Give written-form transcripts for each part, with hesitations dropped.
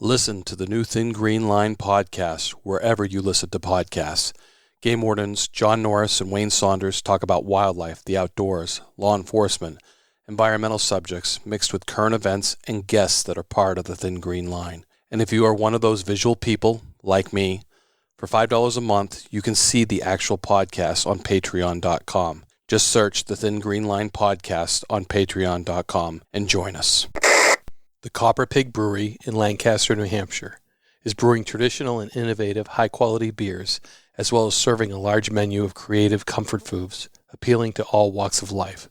Listen to the new Thin Green Line podcast wherever you listen to podcasts. Game wardens John Norris and Wayne Saunders talk about wildlife, the outdoors, law enforcement, environmental subjects mixed with current events and guests that are part of the Thin Green Line. And if you are one of those visual people, like me, for $5 a month, you can see the actual podcast on patreon.com. Just search the Thin Green Line podcast on patreon.com and join us. The Pig Brewery in Lancaster, New Hampshire, is brewing traditional and innovative high-quality beers, as well as serving a large menu of creative comfort foods appealing to all walks of life,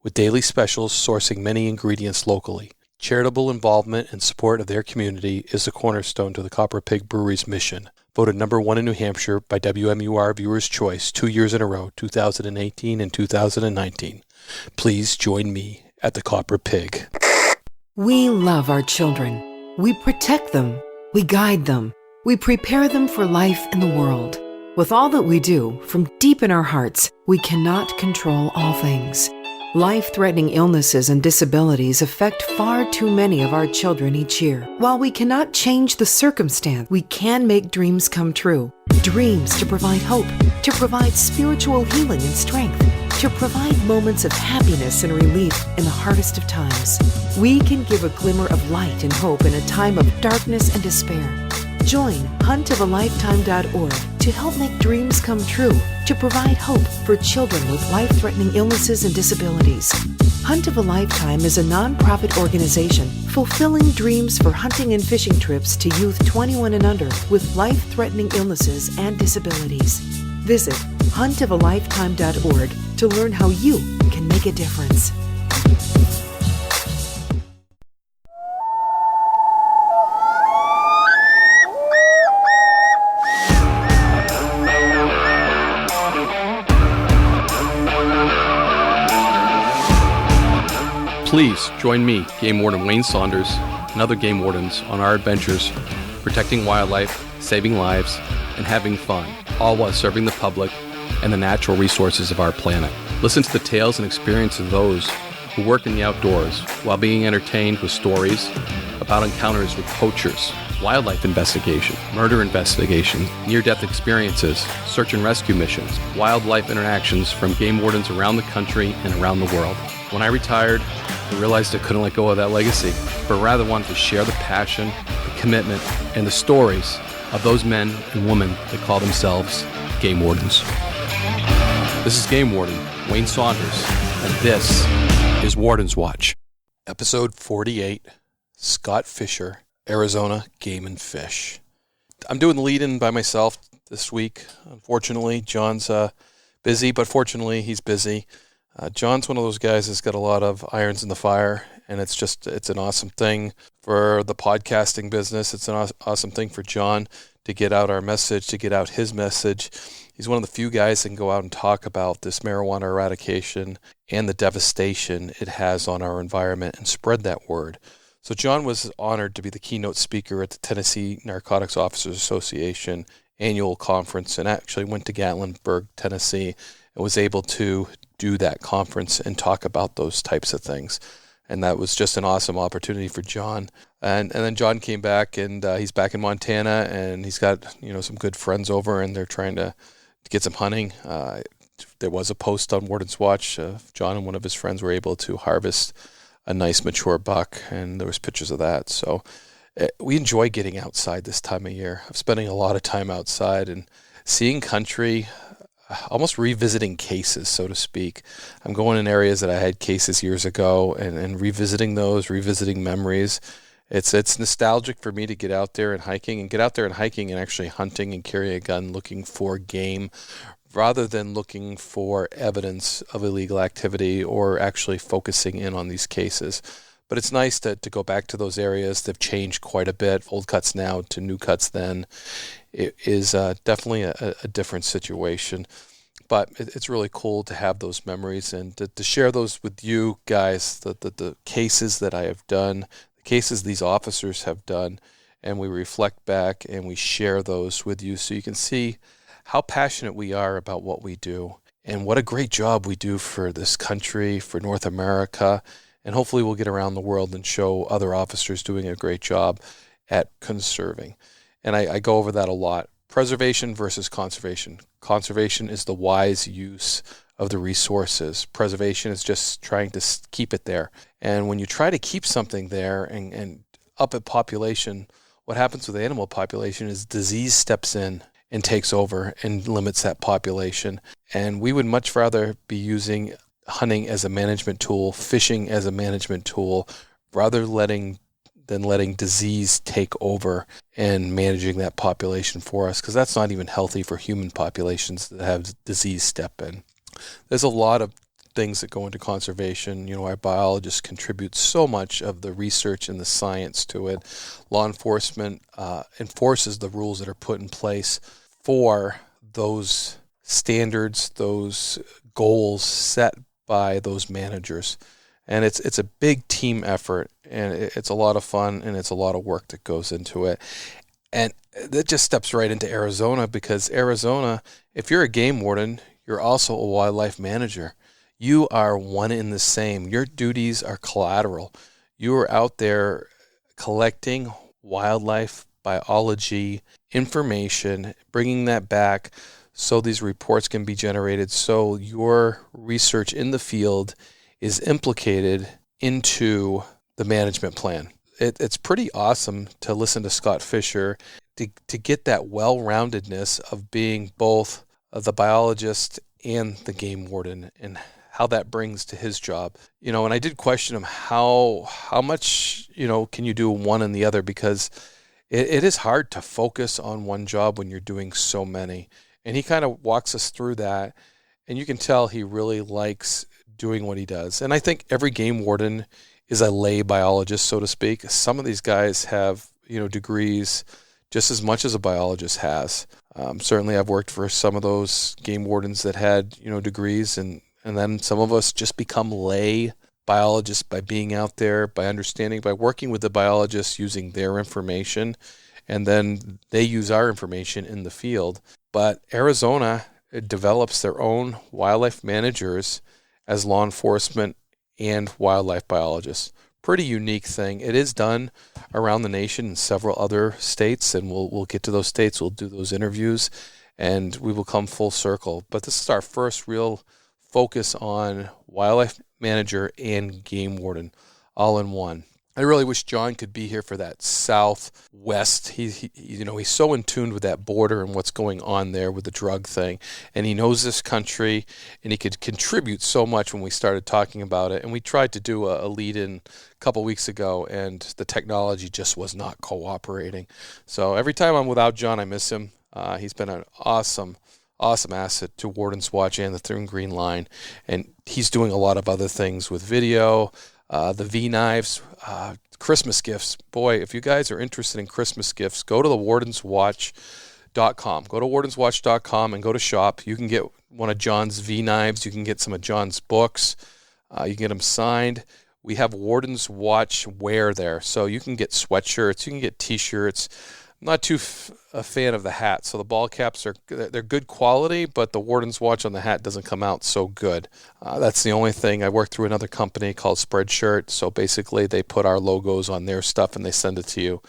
with daily specials sourcing many ingredients locally. Charitable involvement and support of their community is the cornerstone to the Pig Brewery's mission. Voted number 1 in New Hampshire by WMUR Viewers' Choice 2 years in a row, 2018 and 2019. Please join me at the Copper Pig. We love our children. We protect them. We guide them. We prepare them for life in the world. With all that we do, from deep in our hearts, we cannot control all things. Life-threatening illnesses and disabilities affect far too many of our children each year. While we cannot change the circumstance, we can make dreams come true. Dreams to provide hope, to provide spiritual healing and strength, to provide moments of happiness and relief in the hardest of times. We can give a glimmer of light and hope in a time of darkness and despair. Join huntofalifetime.org to help make dreams come true, to provide hope for children with life-threatening illnesses and disabilities. Hunt of a Lifetime is a non-profit organization fulfilling dreams for hunting and fishing trips to youth 21 and under with life-threatening illnesses and disabilities. Visit huntofalifetime.org to learn how you can make a difference. Please join me, Game Warden Wayne Saunders, and other game wardens on our adventures protecting wildlife, saving lives, and having fun, all while serving the public and the natural resources of our planet. Listen to the tales and experiences of those who work in the outdoors while being entertained with stories about encounters with poachers, wildlife investigation, murder investigation, near-death experiences, search and rescue missions, wildlife interactions from game wardens around the country and around the world. When I retired, I realized I couldn't let go of that legacy, but rather wanted to share the passion, the commitment, and the stories of those men and women that call themselves game wardens. This is Game Warden Wayne Saunders, and this is Warden's Watch. Episode 48, Scott Fischer, Arizona Game and Fish. I'm doing the lead-in by myself this week. Unfortunately, John's busy, but fortunately, he's busy. John's one of those guys that's got a lot of irons in the fire, and it's an awesome thing for the podcasting business. It's an awesome thing for John to get out our message, to get out his message. He's one of the few guys that can go out and talk about this marijuana eradication and the devastation it has on our environment and spread that word. So John was honored to be the keynote speaker at the Tennessee Narcotics Officers Association annual conference, and actually went to Gatlinburg, Tennessee, and was able to do that conference and talk about those types of things. And that was just an awesome opportunity for John. And then John came back, and he's back in Montana, and he's got some good friends over, and they're trying to get some hunting. There was a post on Warden's Watch. John and one of his friends were able to harvest a nice mature buck, and there was pictures of that. So we enjoy getting outside this time of year. I'm spending a lot of time outside and seeing country, almost revisiting cases, so to speak. I'm going in areas that I had cases years ago and revisiting those, revisiting memories. It's nostalgic for me to get out there and hiking and actually hunting and carrying a gun looking for game rather than looking for evidence of illegal activity or actually focusing in on these cases. But it's nice to go back to those areas. They've changed quite a bit, old cuts now to new cuts then. It is definitely a different situation. But it's really cool to have those memories and to share those with you guys, the cases that I have done, the cases these officers have done, and we reflect back and we share those with you so you can see how passionate we are about what we do and what a great job we do for this country, for North America, and hopefully we'll get around the world and show other officers doing a great job. at conserving. And I go over that a lot. Preservation versus conservation. Conservation is the wise use of the resources. Preservation is just trying to keep it there. And when you try to keep something there and up at population, what happens with the animal population is disease steps in and takes over and limits that population. And we would much rather be using hunting as a management tool, fishing as a management tool, rather than letting disease take over and managing that population for us, because that's not even healthy for human populations that have disease step in. There's a lot of things that go into conservation. Our biologists contribute so much of the research and the science to it. Law enforcement enforces the rules that are put in place for those standards, those goals set by those managers. And it's a big team effort, and it's a lot of fun, and it's a lot of work that goes into it. And that just steps right into Arizona, because Arizona, if you're a game warden, you're also a wildlife manager. You are one in the same. Your duties are collateral. You are out there collecting wildlife biology information, bringing that back so these reports can be generated, so your research in the field is implicated into the management plan. It's pretty awesome to listen to Scott Fischer to get that well-roundedness of being both the biologist and the game warden, and how that brings to his job. And I did question him how much can you do one and the other, because it is hard to focus on one job when you're doing so many. And he kind of walks us through that, and you can tell he really likes doing what he does. And I think every game warden is a lay biologist, so to speak. Some of these guys have degrees just as much as a biologist has. Certainly I've worked for some of those game wardens that had degrees, and then some of us just become lay biologists by being out there, by understanding, by working with the biologists, using their information, and then they use our information in the field. But Arizona develops their own wildlife managers as law enforcement and wildlife biologists. Pretty unique thing. It is done around the nation in several other states, and we'll get to those states. We'll do those interviews, and we will come full circle. But this is our first real focus on wildlife manager and game warden all in one. I really wish John could be here for that southwest. He's so in tune with that border and what's going on there with the drug thing, and he knows this country, and he could contribute so much when we started talking about it. And we tried to do a lead-in a couple weeks ago, and the technology just was not cooperating. So every time I'm without John, I miss him. He's been an awesome asset to Warden's Watch and the Thru Green line, and he's doing a lot of other things with video. The V-knives, Christmas gifts. Boy, if you guys are interested in Christmas gifts, go to the wardenswatch.com. Go to wardenswatch.com and go to shop. You can get one of John's V-knives. You can get some of John's books. You can get them signed. We have Warden's Watch wear there. So you can get sweatshirts. You can get T-shirts. I'm not too a fan of the hat. So the ball caps they're good quality, but the Warden's Watch on the hat doesn't come out so good. That's the only thing. I work through another company called Spreadshirt. So basically they put our logos on their stuff and they send it to you.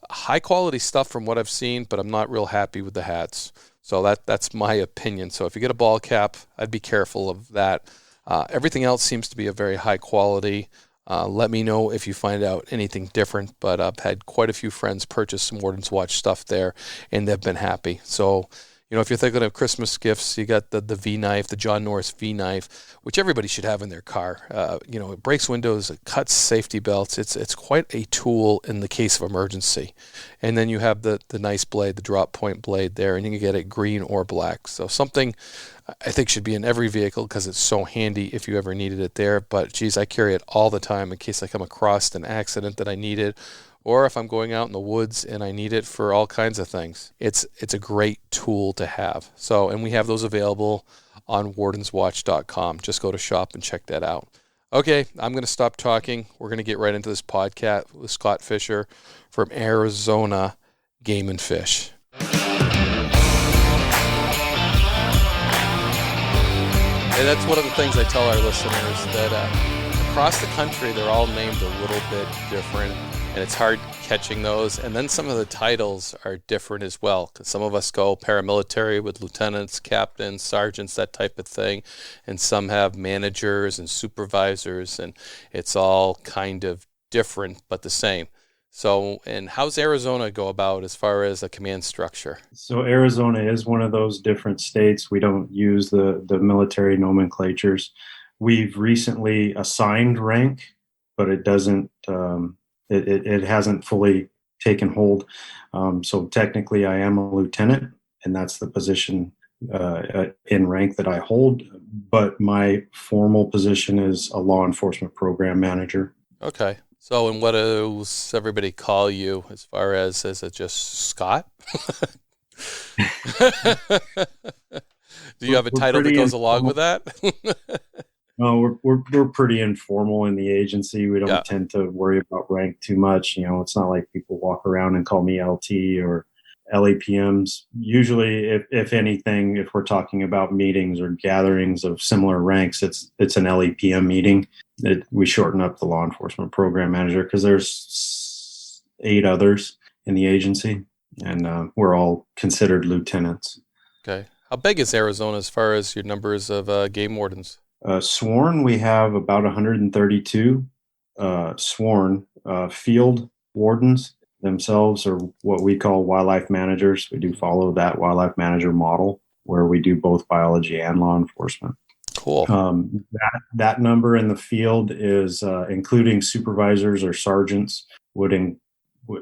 High quality stuff from what I've seen, but I'm not real happy with the hats. So that's my opinion. So if you get a ball cap, I'd be careful of that. Everything else seems to be a very high quality. Let me know if you find out anything different, but I've had quite a few friends purchase some Warden's Watch stuff there, and they've been happy. So, if you're thinking of Christmas gifts, you got the V-knife, the John Norris V-knife, which everybody should have in their car. It breaks windows, it cuts safety belts. It's quite a tool in the case of emergency. And then you have the nice blade, the drop point blade there, and you can get it green or black. So something I think should be in every vehicle because it's so handy if you ever needed it there. But, geez, I carry it all the time in case I come across an accident that I need it, or if I'm going out in the woods and I need it for all kinds of things. It's a great tool to have. So, and we have those available on wardenswatch.com. Just go to shop and check that out. Okay, I'm going to stop talking. We're going to get right into this podcast with Scott Fischer from Arizona Game and Fish. And that's one of the things I tell our listeners, that across the country, they're all named a little bit different, and it's hard catching those. And then some of the titles are different as well, because some of us go paramilitary with lieutenants, captains, sergeants, that type of thing, and some have managers and supervisors, and it's all kind of different but the same. So, and how's Arizona go about as far as a command structure? So Arizona is one of those different states. We don't use the military nomenclatures. We've recently assigned rank, but it doesn't, it hasn't fully taken hold. So technically I am a lieutenant, and that's the position in rank that I hold, but my formal position is a law enforcement program manager. Okay. So, and what does everybody call you as far as, is it just Scott? Do you have a title that goes along with that? No, we're pretty informal in the agency. We don't tend to worry about rank too much. You know, it's not like people walk around and call me LT or LAPMs. Usually, if anything, if we're talking about meetings or gatherings of similar ranks, it's an LAPM meeting. We shorten up the law enforcement program manager because there's 8 others in the agency, and we're all considered lieutenants. Okay. How big is Arizona as far as your numbers of game wardens? Sworn, we have about 132 sworn. Field wardens themselves are what we call wildlife managers. We do follow that wildlife manager model where we do both biology and law enforcement. Cool. That number in the field is including supervisors or sergeants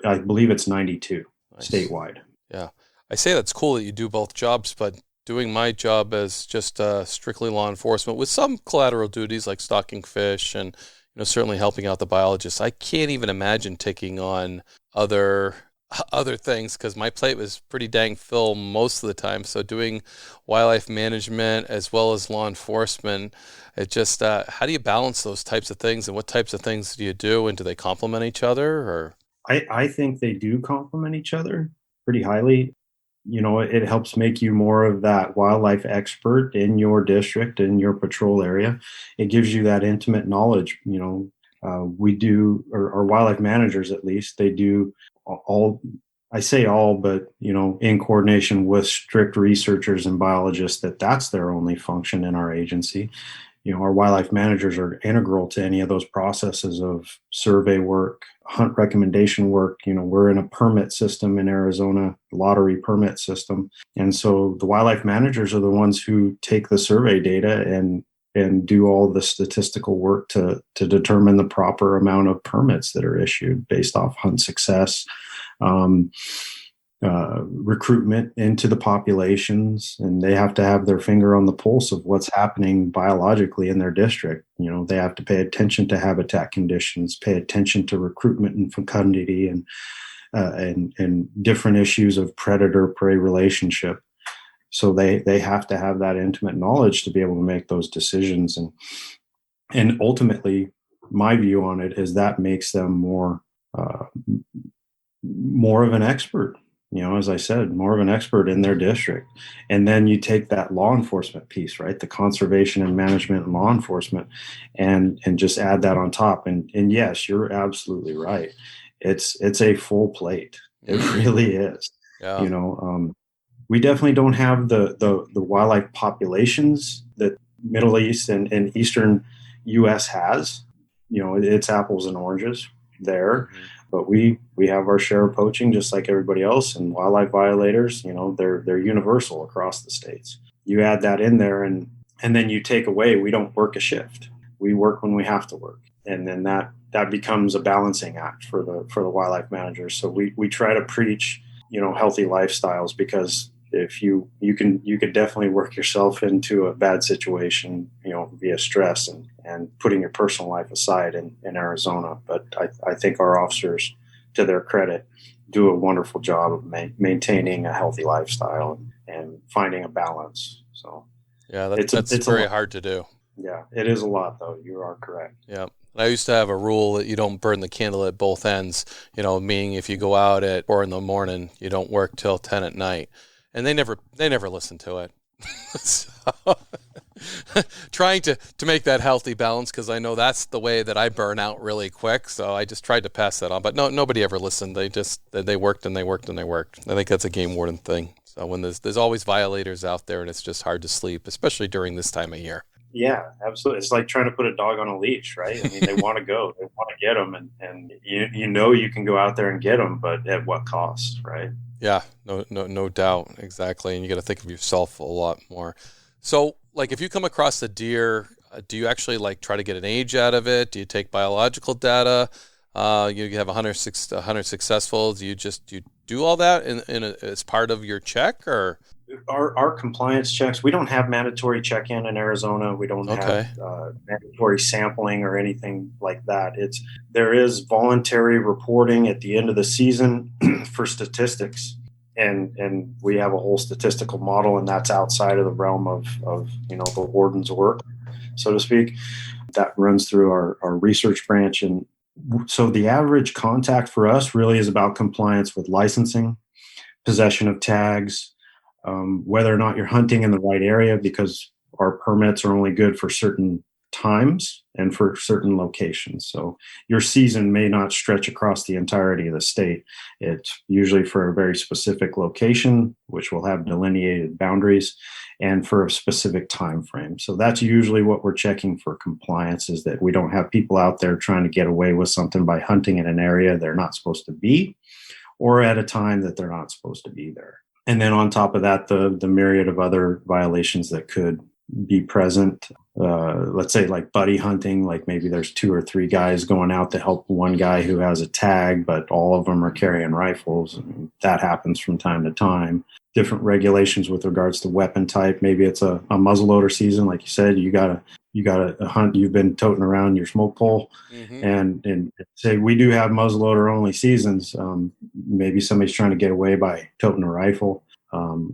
I believe it's 92 statewide. Yeah. I say that's cool that you do both jobs, but doing my job as just strictly law enforcement with some collateral duties like stalking fish and certainly helping out the biologists, I can't even imagine taking on other things because my plate was pretty dang full most of the time. So doing wildlife management as well as law enforcement, it just how do you balance those types of things, and what types of things do you do, and do they complement each other? Or I think they do complement each other pretty highly. It helps make you more of that wildlife expert in your district, in your patrol area. It gives you that intimate knowledge. We do, or our wildlife managers at least, they do all, I say all, but, in coordination with strict researchers and biologists, that's their only function in our agency. Our wildlife managers are integral to any of those processes of survey work, hunt recommendation work. We're in a permit system in Arizona, lottery permit system. And so the wildlife managers are the ones who take the survey data and do all the statistical work to determine the proper amount of permits that are issued based off hunt success, recruitment into the populations, and they have to have their finger on the pulse of what's happening biologically in their district. They have to pay attention to habitat conditions, pay attention to recruitment and fecundity, and different issues of predator-prey relationship. So they have to have that intimate knowledge to be able to make those decisions. And ultimately, my view on it is that makes them more of an expert. As I said, more of an expert in their district. And then you take that law enforcement piece, right? The conservation and management and law enforcement, and just add that on top. And yes, you're absolutely right. It's a full plate. It really is. Yeah. We definitely don't have the wildlife populations that Middle East and Eastern U.S. has. It's apples and oranges there. Mm-hmm. But we have our share of poaching just like everybody else, and wildlife violators, they're universal across the states. You add that in there and then you take away, we don't work a shift. We work when we have to work. And then that becomes a balancing act for the wildlife managers. So we try to preach, healthy lifestyles, because if you could definitely work yourself into a bad situation, via stress and putting your personal life aside in Arizona. But I think our officers, to their credit, do a wonderful job of maintaining a healthy lifestyle and finding a balance. So yeah, that's very hard to do. Yeah, it is a lot, though. You are correct. Yeah. I used to have a rule that you don't burn the candle at both ends, meaning if you go out at 4 a.m, you don't work till 10 at night. And they never listened to it. So, trying to make that healthy balance, because I know that's the way that I burn out really quick. So I just tried to pass that on. But nobody ever listened. They worked and they worked and they worked. I think that's a game warden thing. So when there's always violators out there, and it's just hard to sleep, especially during this time of year. Yeah, absolutely. It's like trying to put a dog on a leash, right? I mean, they want to go, they want to get them, and you can go out there and get them, but at what cost, right? Yeah, no doubt, exactly. And you got to think of yourself a lot more. So, like, if you come across a deer, do you actually like try to get an age out of it? Do you take biological data? You have 100 successful. Do you do all that as part of your check, or? Our compliance checks, we don't have mandatory check-in in Arizona. We don't have mandatory sampling or anything like that. There is voluntary reporting at the end of the season for statistics, and we have a whole statistical model, and that's outside of the realm of the warden's work, so to speak. That runs through our research branch, and so the average contact for us really is about compliance with licensing, possession of tags, whether or not you're hunting in the right area, because our permits are only good for certain times and for certain locations. So your season may not stretch across the entirety of the state. It's usually for a very specific location, which will have delineated boundaries, and for a specific time frame. So that's usually what we're checking for compliance, is that we don't have people out there trying to get away with something by hunting in an area they're not supposed to be, or at a time that they're not supposed to be there. And then on top of that, the myriad of other violations that could be present. Let's say like buddy hunting, like maybe there's 2 or 3 guys going out to help one guy who has a tag, but all of them are carrying rifles. And that happens from time to time. Different regulations with regards to weapon type. Maybe it's a muzzleloader season, like you said. You gotta hunt. You've been toting around your smoke pole, and say we do have muzzleloader only seasons. Maybe somebody's trying to get away by toting a rifle,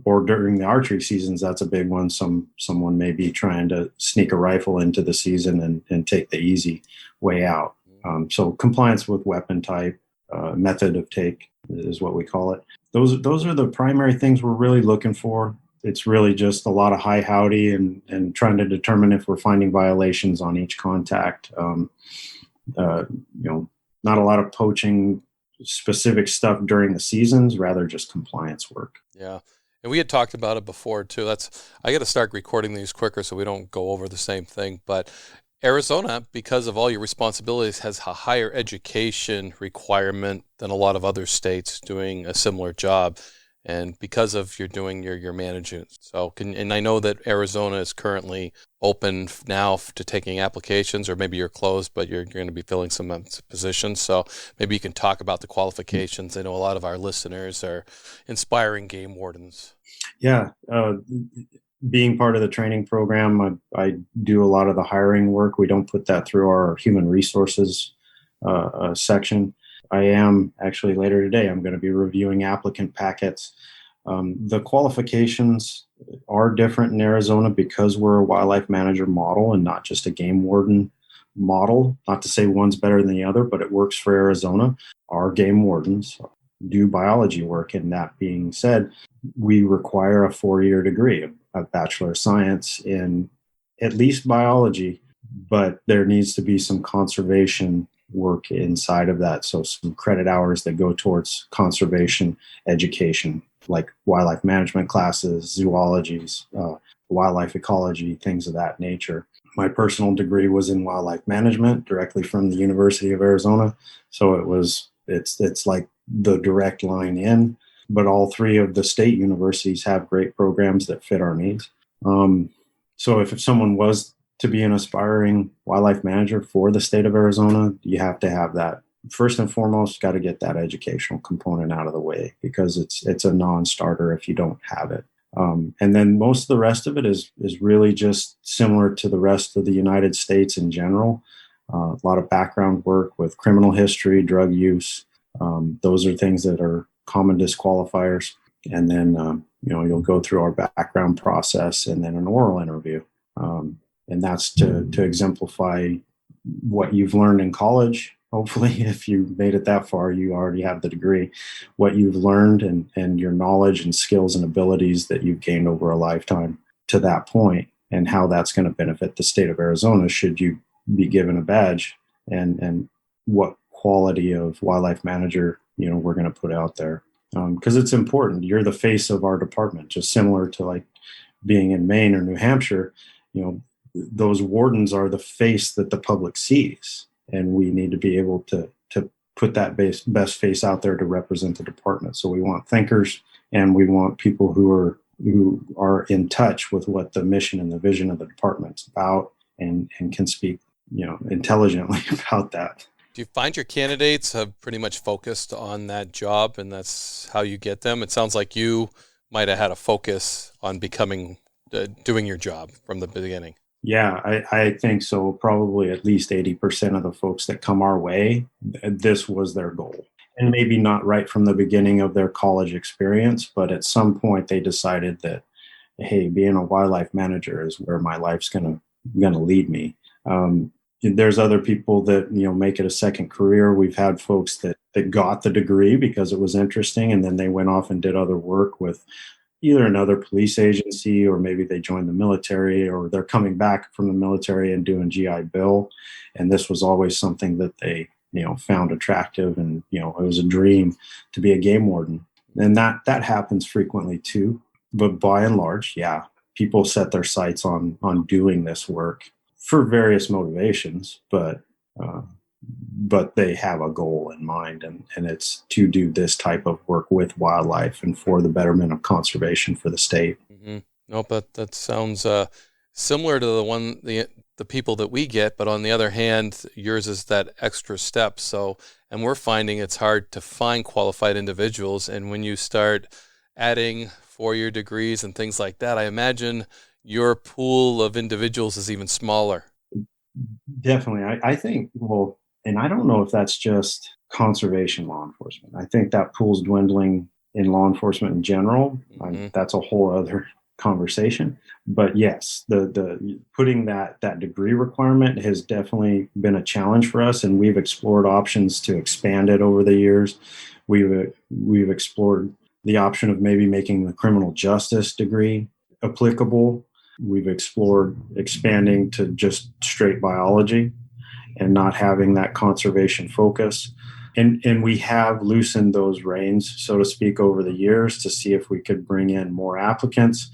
or during the archery seasons. That's a big one. Someone may be trying to sneak a rifle into the season and take the easy way out. So compliance with weapon type, method of take is what we call it. Those are the primary things we're really looking for. It's really just a lot of hi howdy and trying to determine if we're finding violations on each contact. Not a lot of poaching specific stuff during the seasons, rather just compliance work. Yeah. And we had talked about it before too. I got to start recording these quicker so we don't go over the same thing. But Arizona, because of all your responsibilities, has a higher education requirement than a lot of other states doing a similar job. And because of you're doing your management. So and I know that Arizona is currently open now to taking applications, or maybe you're closed, but you're going to be filling some positions. So maybe you can talk about the qualifications. I know a lot of our listeners are inspiring game wardens. Yeah. Being part of the training program, I do a lot of the hiring work. We don't put that through our human resources section. I am actually later today, I'm going to be reviewing applicant packets. The qualifications are different in Arizona because we're a wildlife manager model and not just a game warden model. Not to say one's better than the other, but it works for Arizona. Our game wardens do biology work. And that being said, we require a 4-year degree, a Bachelor of Science in at least biology, but there needs to be some conservation work inside of that. So some credit hours that go towards conservation education, like wildlife management classes, zoologies, wildlife ecology, things of that nature. My personal degree was in wildlife management directly from the University of Arizona. So it's like the direct line in, but all 3 of the state universities have great programs that fit our needs. So if someone was to be an aspiring wildlife manager for the state of Arizona, you have to have that. First and foremost, got to get that educational component out of the way, because it's a non-starter if you don't have it. And then most of the rest of it is really just similar to the rest of the United States in general. A lot of background work with criminal history, drug use. Those are things that are common disqualifiers. And then, you'll go through our background process and then an oral interview. And that's to exemplify what you've learned in college. Hopefully, if you made it that far, you already have the degree. What you've learned and your knowledge and skills and abilities that you've gained over a lifetime to that point. and how that's going to benefit the state of Arizona should you be given a badge, and what quality of wildlife manager, we're going to put out there. Because it's important. You're the face of our department, just similar to like being in Maine or New Hampshire. Those wardens are the face that the public sees, and we need to be able to put that best face out there to represent the department. So we want thinkers, and we want people who are in touch with what the mission and the vision of the department's about, and can speak, intelligently about that. Do you find your candidates have pretty much focused on that job, and that's how you get them? It sounds like you might have had a focus on doing your job from the beginning. Yeah, I think so. Probably at least 80% of the folks that come our way, this was their goal. And maybe not right from the beginning of their college experience, but at some point they decided that, hey, being a wildlife manager is where my life's gonna lead me. There's other people that, make it a second career. We've had folks that got the degree because it was interesting, and then they went off and did other work with either another police agency, or maybe they joined the military, or they're coming back from the military and doing GI Bill. And this was always something that they, found attractive, and, it was a dream to be a game warden. And that happens frequently too. But by and large, yeah, people set their sights on doing this work for various motivations, but they have a goal in mind, and it's to do this type of work with wildlife and for the betterment of conservation for the state. Mm-hmm. No, but that sounds similar to the people that we get, but on the other hand, yours is that extra step. So, and we're finding it's hard to find qualified individuals, and when you start adding 4-year degrees and things like that, I imagine your pool of individuals is even smaller. Definitely. I think, and I don't know if that's just conservation law enforcement. I think that pool's dwindling in law enforcement in general. Mm-hmm. That's a whole other conversation. But yes, the putting that degree requirement has definitely been a challenge for us, and we've explored options to expand it over the years. We've explored the option of maybe making the criminal justice degree applicable. We've explored expanding to just straight biology and not having that conservation focus. And we have loosened those reins, so to speak, over the years to see if we could bring in more applicants.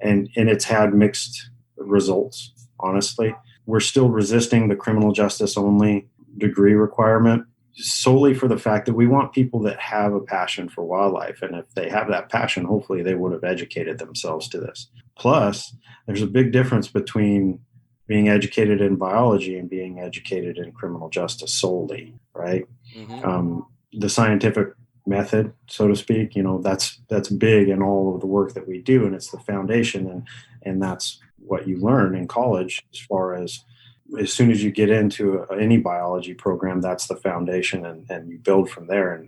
And it's had mixed results, honestly. We're still resisting the criminal justice only degree requirement solely for the fact that we want people that have a passion for wildlife. And if they have that passion, hopefully they would have educated themselves to this. Plus, there's a big difference between being educated in biology and being educated in criminal justice solely, right? Mm-hmm. The scientific method, so to speak, that's big in all of the work that we do, and it's the foundation, and that's what you learn in college. As soon as you get into any biology program, that's the foundation, and you build from there.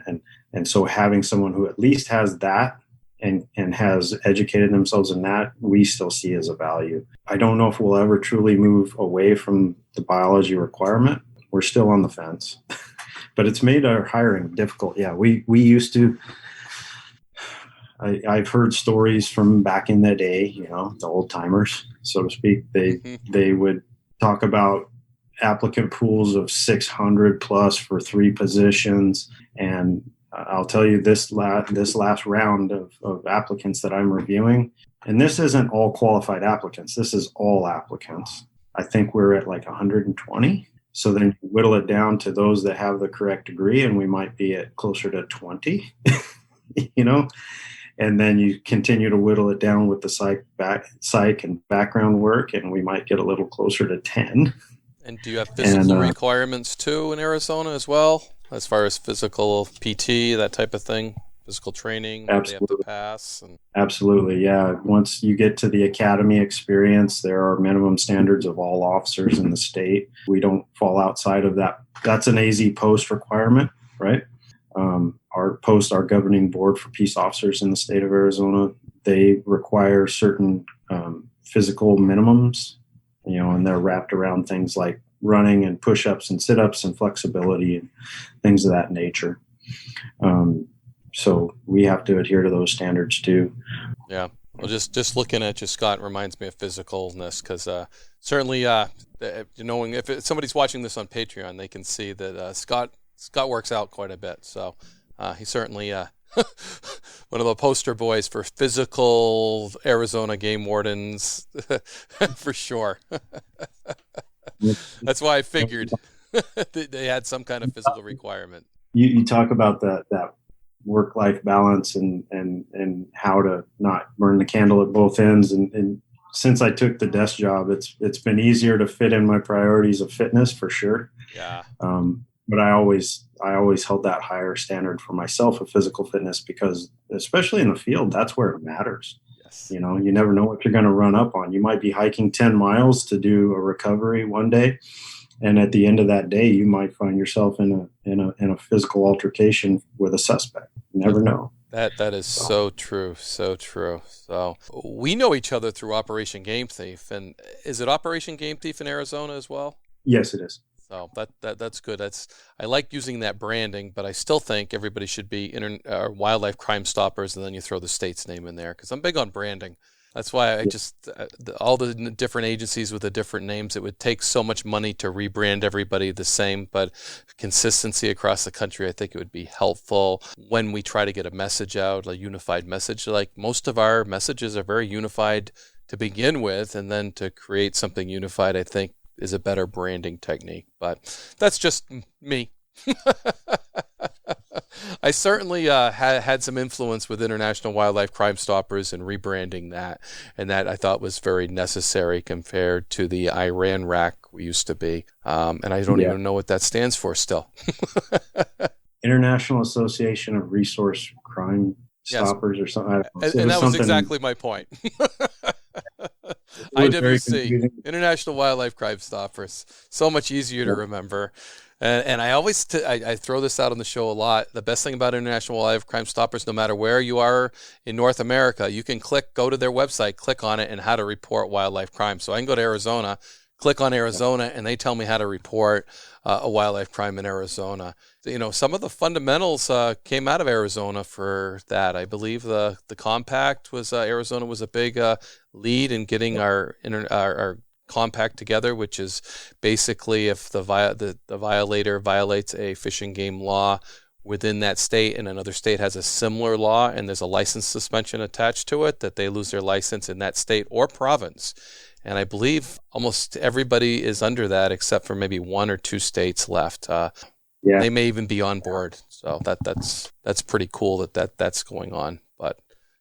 And so having someone who at least has that and has educated themselves in that, we still see as a value. I don't know if we'll ever truly move away from the biology requirement. We're still on the fence, but it's made our hiring difficult. Yeah, we used to, I've heard stories from back in the day, the old timers, so to speak. They would talk about applicant pools of 600 plus for 3 positions. And I'll tell you this last round of applicants that I'm reviewing, and this isn't all qualified applicants. This is all applicants. I think we're at like 120. So then you whittle it down to those that have the correct degree, and we might be at closer to 20, and then you continue to whittle it down with the psych and background work, and we might get a little closer to 10. And do you have physical requirements too in Arizona as well, as far as physical PT, that type of thing, physical training that they have to pass? Absolutely, yeah. Once you get to the academy experience, there are minimum standards of all officers in the state. We don't fall outside of that. That's an AZ post requirement, right? Our governing board for peace officers in the state of Arizona, they require certain physical minimums, and they're wrapped around things like running and push-ups and sit-ups and flexibility and things of that nature. So we have to adhere to those standards too. Yeah. Well, just looking at you, Scott, reminds me of physicalness because certainly, knowing if somebody's watching this on Patreon, they can see that Scott works out quite a bit. So he's certainly one of the poster boys for physical Arizona game wardens for sure. That's why I figured they had some kind of physical requirement. You talk about that work-life balance and how to not burn the candle at both ends. And since I took the desk job, it's been easier to fit in my priorities of fitness for sure. Yeah. But I always held that higher standard for myself of physical fitness because especially in the field, that's where it matters. Yes. You know, you never know what you're going to run up on. You might be hiking 10 miles to do a recovery one day. And at the end of that day, you might find yourself in a physical altercation with a suspect. You never know. That is so true, so true. So we know each other through Operation Game Thief, and is it Operation Game Thief in Arizona as well? Yes, it is. So that's good. I like using that branding, but I still think everybody should be Wildlife Crime Stoppers, and then you throw the state's name in there because I'm big on branding. That's why I just all the different agencies with the different names, it would take so much money to rebrand everybody the same, but consistency across the country, I think it would be helpful when we try to get a message out, a unified message. Like most of our messages are very unified to begin with, and then to create something unified, I think is a better branding technique, but that's just me. I certainly had some influence with International Wildlife Crime Stoppers and rebranding that, and that I thought was very necessary compared to the Iran RAC we used to be, and I don't even know what that stands for still. International Association of Resource Crime Stoppers or something. I don't know. And that was exactly my point. IWC, International Wildlife Crime Stoppers, so much easier to remember. And I always I throw this out on the show a lot. The best thing about International Wildlife Crime Stoppers, no matter where you are in North America, you can go to their website, click on it, and how to report wildlife crime. So I can go to Arizona, click on Arizona, and they tell me how to report a wildlife crime in Arizona. You know, some of the fundamentals came out of Arizona for that. I believe the compact was Arizona was a big lead in getting our compact together, which is basically if the violator violates a fish and game law within that state and another state has a similar law and there's a license suspension attached to it, that they lose their license in that state or province. And I believe almost everybody is under that except for maybe one or two states left. They may even be on board. So that's pretty cool that's going on. But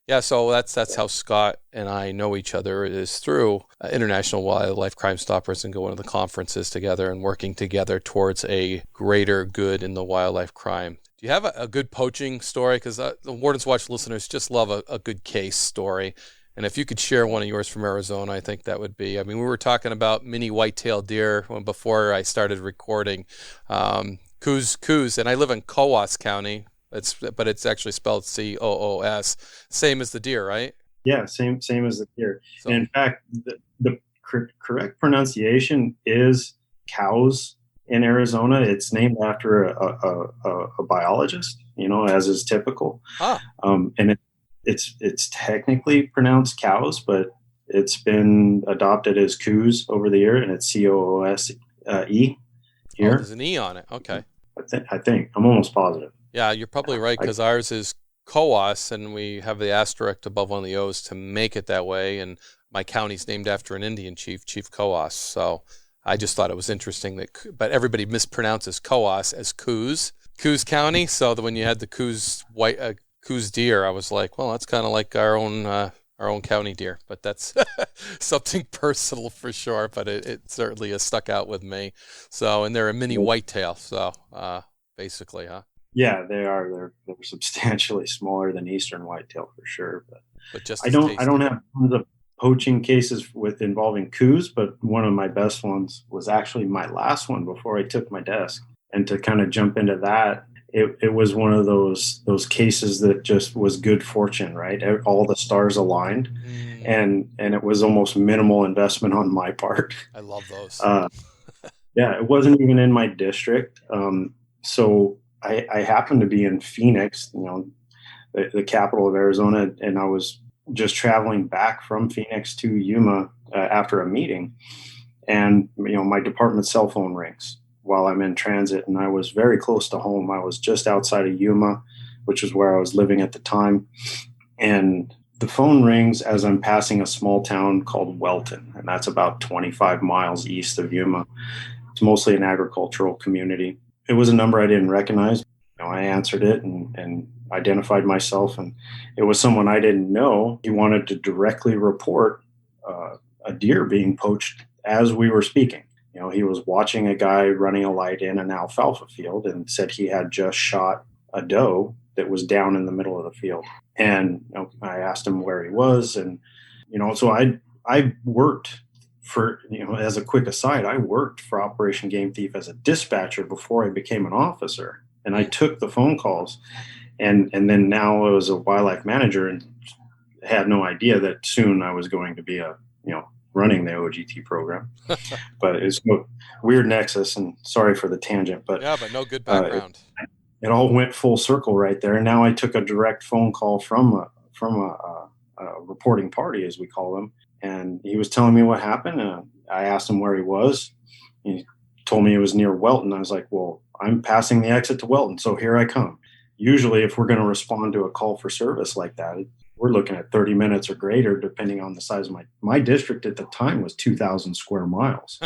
yeah, so that's how Scott and I know each other, is through International Wildlife Crime Stoppers and going to the conferences together and working together towards a greater good in the wildlife crime. Do you have a good poaching story? Because the Wardens Watch listeners just love a good case story. And if you could share one of yours from Arizona, I think that would be, I mean, we were talking about mini white-tailed deer before I started recording. Coues, and I live in Coues County. But it's actually spelled Coos, same as the deer, right? Yeah, same as the deer. So, and in fact, the correct pronunciation is Coues in Arizona. It's named after a biologist, you know, as is typical. And it's technically pronounced Coues, but it's been adopted as Coues over the year, and it's Coose E here. There's an E on it. Okay. I think. I'm almost positive. Yeah, you're probably right, because ours is Coos, and we have the asterisk above one of the O's to make it that way, and my county's named after an Indian chief, Chief Coos. So I just thought it was interesting but everybody mispronounces Coos as Coos County. So that when you had the Coues deer, I was like, well, that's kind of like our own county deer, but that's something personal for sure. But it certainly has stuck out with me. So, and they're a mini whitetail. So basically, huh? Yeah, they are. They're substantially smaller than eastern whitetail for sure. But just I don't have tons of poaching cases involving Coues, but one of my best ones was actually my last one before I took my desk. And to kind of jump into that, it was one of those cases that just was good fortune, right? All the stars aligned, and it was almost minimal investment on my part. I love those. Yeah, it wasn't even in my district. So I happened to be in Phoenix, you know, the capital of Arizona, and I was just traveling back from Phoenix to Yuma after a meeting, and my department cell phone rings while I'm in transit, and I was very close to home. I was just outside of Yuma, which is where I was living at the time, and the phone rings as I'm passing a small town called Welton, and that's about 25 miles east of Yuma. It's mostly an agricultural community. It was a number I didn't recognize. I answered it and identified myself, and it was someone I didn't know. He wanted to directly report a deer being poached as we were speaking. He was watching a guy running a light in an alfalfa field and said he had just shot a doe that was down in the middle of the field. And I asked him where he was, and so I worked for, as a quick aside, I worked for Operation Game Thief as a dispatcher before I became an officer, and I took the phone calls, and then now I was a wildlife manager and had no idea that soon I was going to be running the OGT program. But it's a weird nexus, and sorry for the tangent, but no, good background. It all went full circle right there. And now I took a direct phone call from a reporting party, as we call them. And he was telling me what happened. And I asked him where he was. He told me it was near Welton. I was like, well, I'm passing the exit to Welton, so here I come. Usually if we're going to respond to a call for service like that, we're looking at 30 minutes or greater, depending on the size of my district at the time was 2,000 square miles.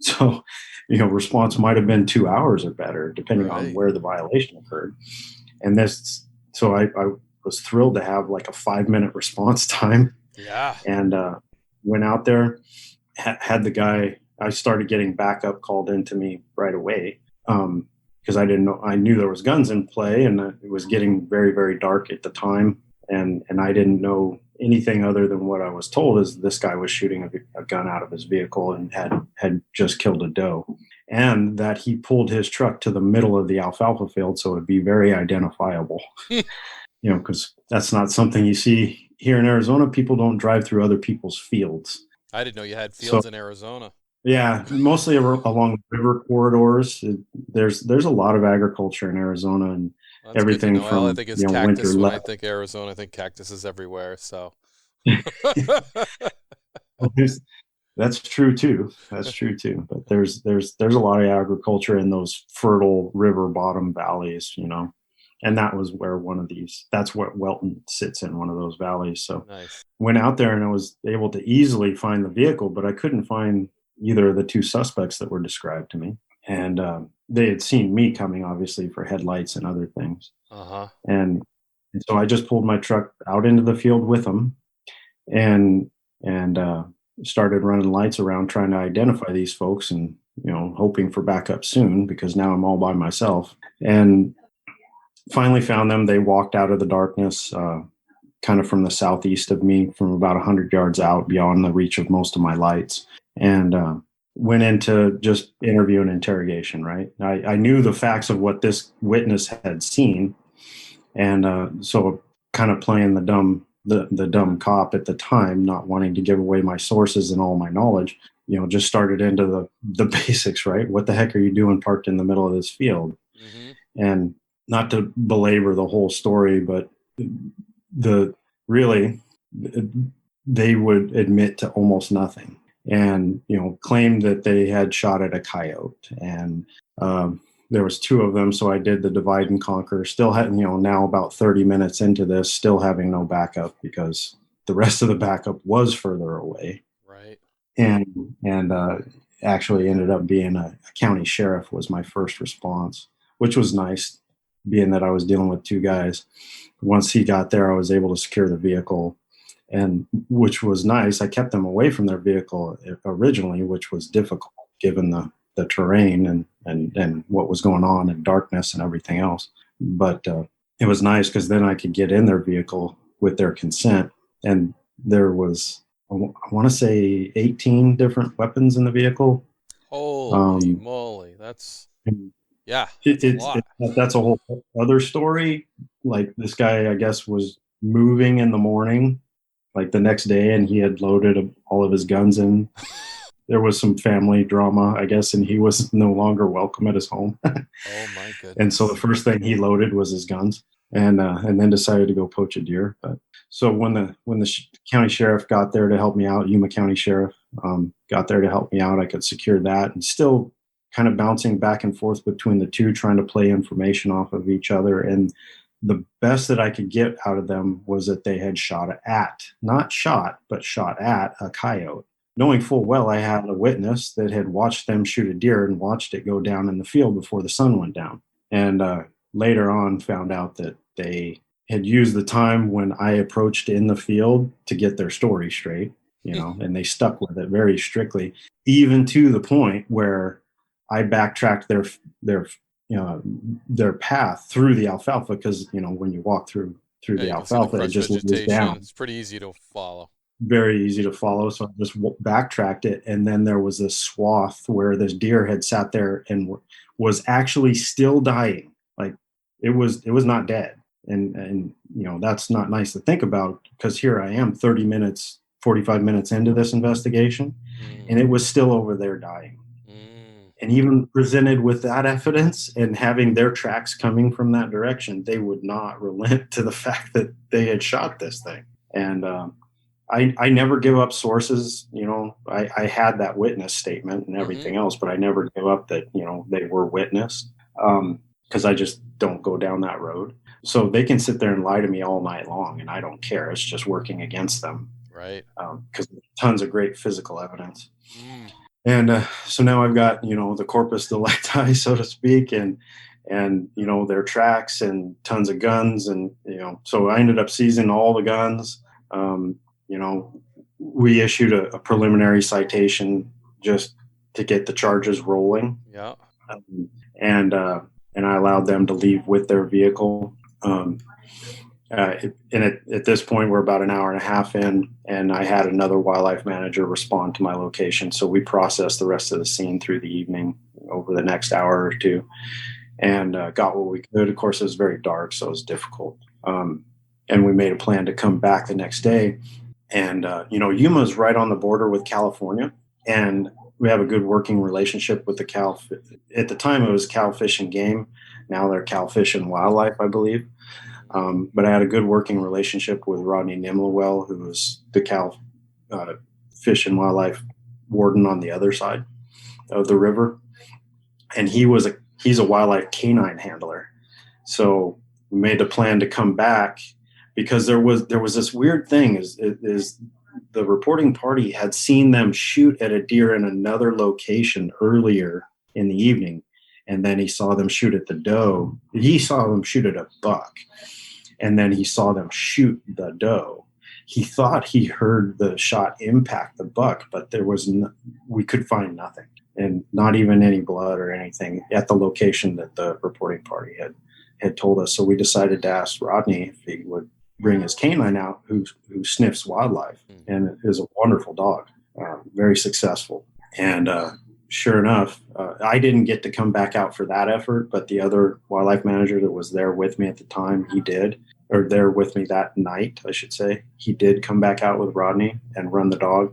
So, response might have been 2 hours or better, depending on where the violation occurred. And so I was thrilled to have like a 5-minute response time. Yeah. And went out there, had the guy, I started getting backup called into me right away. Because I didn't know, I knew there was guns in play, and it was getting very, very dark at the time. And I didn't know anything other than what I was told is this guy was shooting a gun out of his vehicle and had just killed a doe, and that he pulled his truck to the middle of the alfalfa field. So it'd be very identifiable, because that's not something you see here in Arizona. People don't drive through other people's fields. I didn't know you had fields in Arizona. Yeah, mostly along river corridors. There's a lot of agriculture in Arizona, and that's everything from I think it's Cactus. When I think Arizona, I think Cactus is everywhere. So that's true too. But there's a lot of agriculture in those fertile river bottom valleys, and that was where that's what Welton sits in, one of those valleys. So nice. Went out there and I was able to easily find the vehicle, but I couldn't find either of the two suspects that were described to me. And they had seen me coming, obviously, for headlights and other things. Uh-huh. And so I just pulled my truck out into the field with them and started running lights around trying to identify these folks and, hoping for backup soon, because now I'm all by myself. And finally found them. They walked out of the darkness, kind of from the southeast of me, from about 100 yards out, beyond the reach of most of my lights. And went into just interview and interrogation, right? I knew the facts of what this witness had seen. And so kind of playing the dumb cop at the time, not wanting to give away my sources and all my knowledge, just started into the basics, right? What the heck are you doing parked in the middle of this field? Mm-hmm. And not to belabor the whole story, but they would admit to almost nothing. And, claimed that they had shot at a coyote. And there was 2 of them, so I did the divide and conquer. Still had, now about 30 minutes into this, still having no backup because the rest of the backup was further away. Right. And actually ended up being a county sheriff was my first response, which was nice, being that I was dealing with 2 guys. Once he got there, I was able to secure the vehicle. And which was nice. I kept them away from their vehicle originally, which was difficult given the terrain and what was going on and darkness and everything else. But it was nice because then I could get in their vehicle with their consent. And there was, I want to say, 18 different weapons in the vehicle. Holy moly. That's a lot. That's a whole other story. Like this guy, I guess, was moving in the morning, like the next day, and he had loaded all of his guns in. There was some family drama, I guess, and he was no longer welcome at his home. Oh my goodness. And so the first thing he loaded was his guns. and then decided to go poach a deer. But so when the county sheriff got there to help me out, Yuma County Sheriff got there to help me out, I could secure that, and still kind of bouncing back and forth between the two, trying to play information off of each other. And the best that I could get out of them was that they had not shot at a coyote, knowing full well I had a witness that had watched them shoot a deer and watched it go down in the field before the sun went down. And later on found out that they had used the time when I approached in the field to get their story straight, and they stuck with it very strictly, even to the point where I backtracked their path through the alfalfa, because when you walk through the alfalfa, it just lays down. It's pretty easy to follow. Very easy to follow. So I just backtracked it, and then there was this swath where this deer had sat there and was actually still dying. Like it was not dead, and that's not nice to think about, because here I am 45 minutes into this investigation, and it was still over there dying. And even presented with that evidence and having their tracks coming from that direction, they would not relent to the fact that they had shot this thing. And I never give up sources. I had that witness statement and everything else, but I never give up that, they were witnessed, because I just don't go down that road. So they can sit there and lie to me all night long, and I don't care. It's just working against them. Right. Because tons of great physical evidence. And so now I've got, the corpus delicti, so to speak, and their tracks and tons of guns. And, so I ended up seizing all the guns. We issued a preliminary citation just to get the charges rolling. Yeah. And I allowed them to leave with their vehicle. And at this point, we're about an hour and a half in, and I had another wildlife manager respond to my location. So we processed the rest of the scene through the evening over the next hour or two, and got what we could. Of course, it was very dark, so it was difficult. And we made a plan to come back the next day. And, Yuma's right on the border with California, and we have a good working relationship with the at the time it was Cal Fish and Game. Now they're Cal Fish and Wildlife, I believe. But I had a good working relationship with Rodney Nimlewell, who was the Cal Fish and Wildlife warden on the other side of the river. And he's a wildlife canine handler. So we made the plan to come back, because there was this weird thing is the reporting party had seen them shoot at a deer in another location earlier in the evening. And then he saw them shoot at the doe. He saw them shoot at a buck. And then he saw them shoot the doe. He thought he heard the shot impact the buck, but we could find nothing, and not even any blood or anything at the location that the reporting party had told us. So we decided to ask Rodney if he would bring his canine out, who sniffs wildlife, and is a wonderful dog, very successful. And sure enough, I didn't get to come back out for that effort, but the other wildlife manager that was there with me at the time, he did, or there with me that night, I should say. He did come back out with Rodney and run the dog.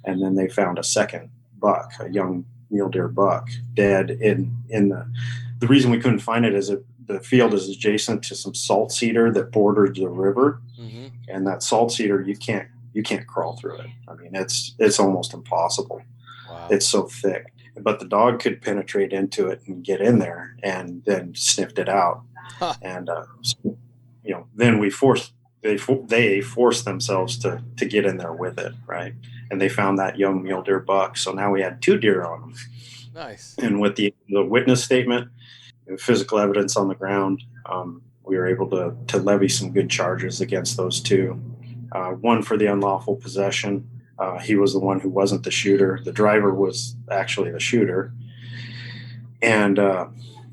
And then they found a second buck, a young mule deer buck, dead in the reason we couldn't find it is that the field is adjacent to some salt cedar that bordered the river. Mm-hmm. And that salt cedar, you can't crawl through it. I mean, it's almost impossible. Wow. It's so thick. But the dog could penetrate into it and get in there, and then sniffed it out. Huh. And then they forced themselves to get in there with it, right? And they found that young mule deer buck. So now we had 2 deer on them. Nice. And with the witness statement and physical evidence on the ground, we were able to levy some good charges against those 2. One for the unlawful possession. He was the one who wasn't the shooter. The driver was actually the shooter. And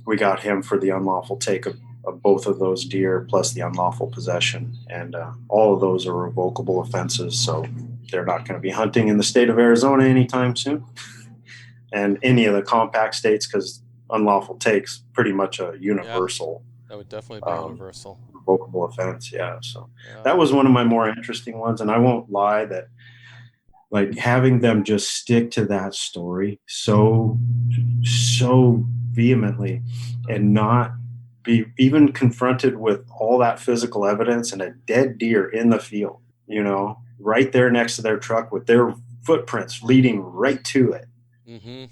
we got him for the unlawful take of both of those deer, plus the unlawful possession. And all of those are revocable offenses, so they're not going to be hunting in the state of Arizona anytime soon. And any of the compact states, because unlawful take's pretty much a universal. Yeah, that would definitely be universal. Revocable offense, yeah. So that was one of my more interesting ones. And I won't lie that, like, having them just stick to that story so vehemently and not be even confronted with all that physical evidence and a dead deer in the field, right there next to their truck with their footprints leading right to it. Mm-hmm.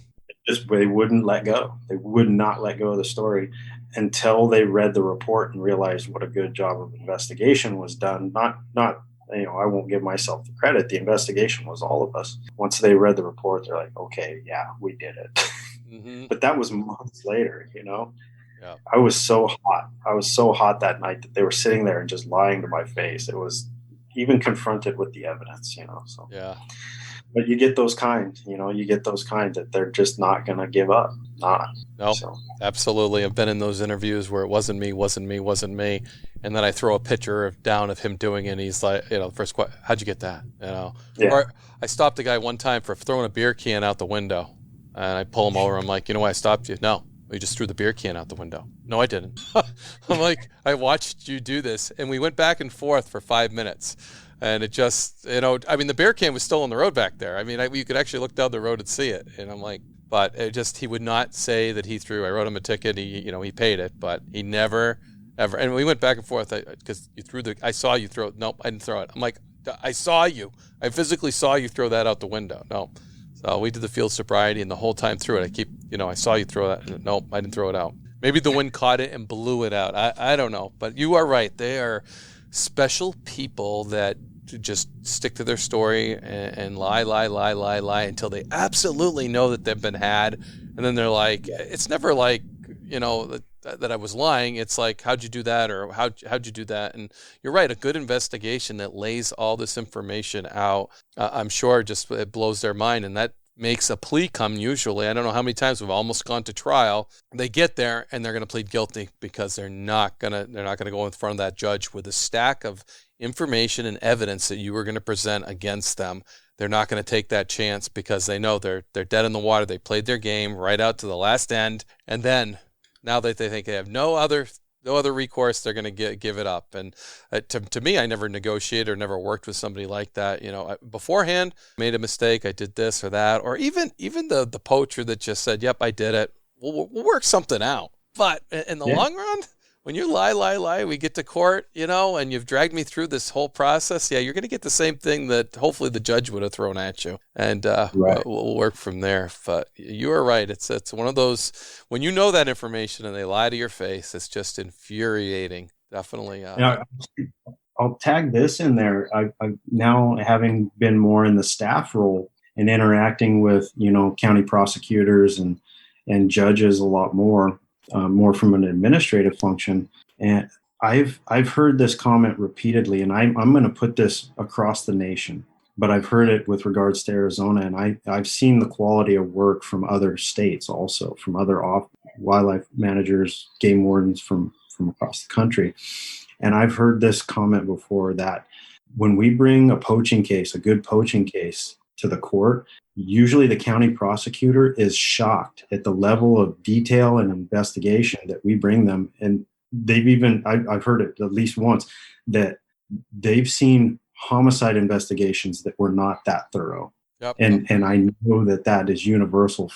Just they wouldn't let go. They would not let go of the story until they read the report and realized what a good job of investigation was done. Not, I won't give myself the credit. The investigation was all of us. Once they read the report, they're like, okay, yeah, we did it. Mm-hmm. But that was months later, Yeah. I was so hot. I was so hot that night that they were sitting there and just lying to my face. It was even confronted with the evidence, so. Yeah. But you get those kind that they're just not going to give up. No, absolutely. I've been in those interviews where it wasn't me. And then I throw a picture down of him doing it. And he's like, first question, how'd you get that? Yeah. Or I stopped a guy one time for throwing a beer can out the window. And I pull him over. I'm like, you know why I stopped you? No, you just threw the beer can out the window. No, I didn't. I'm like, I watched you do this. And we went back and forth for 5 minutes. And it just, the beer can was still on the road back there. You could actually look down the road and see it. And I'm like, but it just, he would not say that he threw. I wrote him a ticket. He paid it, but he never, ever. And we went back and forth because I saw you throw it. Nope, I didn't throw it. I'm like, I saw you. I physically saw you throw that out the window. No. So we did the field sobriety, and the whole time through it, I saw you throw that. And nope, I didn't throw it out. Maybe the wind caught it and blew it out. I don't know. But you are right. They are special people that just stick to their story and lie until they absolutely know that they've been had. And then they're like, it's never like, that I was lying. It's like, how'd you do that? Or how'd you do that? And you're right. A good investigation that lays all this information out, I'm sure just it blows their mind. And that makes a plea come usually. I don't know how many times we've almost gone to trial. They get there and they're going to plead guilty because they're not going to go in front of that judge with a stack of information and evidence that you were going to present against them. They're not going to take that chance because they know they're dead in the water. They played their game right out to the last end. And then now that they think they have no other recourse, they're going to give it up. And to me, I never negotiated or never worked with somebody like that. Beforehand, made a mistake. I did this or that, or even the poacher that just said, "Yep, I did it." We'll work something out. But in the long run, when you lie, we get to court, and you've dragged me through this whole process. Yeah, you're going to get the same thing that hopefully the judge would have thrown at you, and we'll work from there. But you are right. It's one of those, when you know that information and they lie to your face, it's just infuriating. Definitely. I'll tag this in there. I now, having been more in the staff role and interacting with, county prosecutors and judges a lot more from an administrative function. And I've heard this comment repeatedly, and I'm going to put this across the nation, but I've heard it with regards to Arizona, and I've seen the quality of work from other states also, from other wildlife managers, game wardens from across the country. And I've heard this comment before, that when we bring a good poaching case to the court, usually the county prosecutor is shocked at the level of detail and investigation that we bring them. And I've heard it at least once, that they've seen homicide investigations that were not that thorough. Yep. And I know that is universal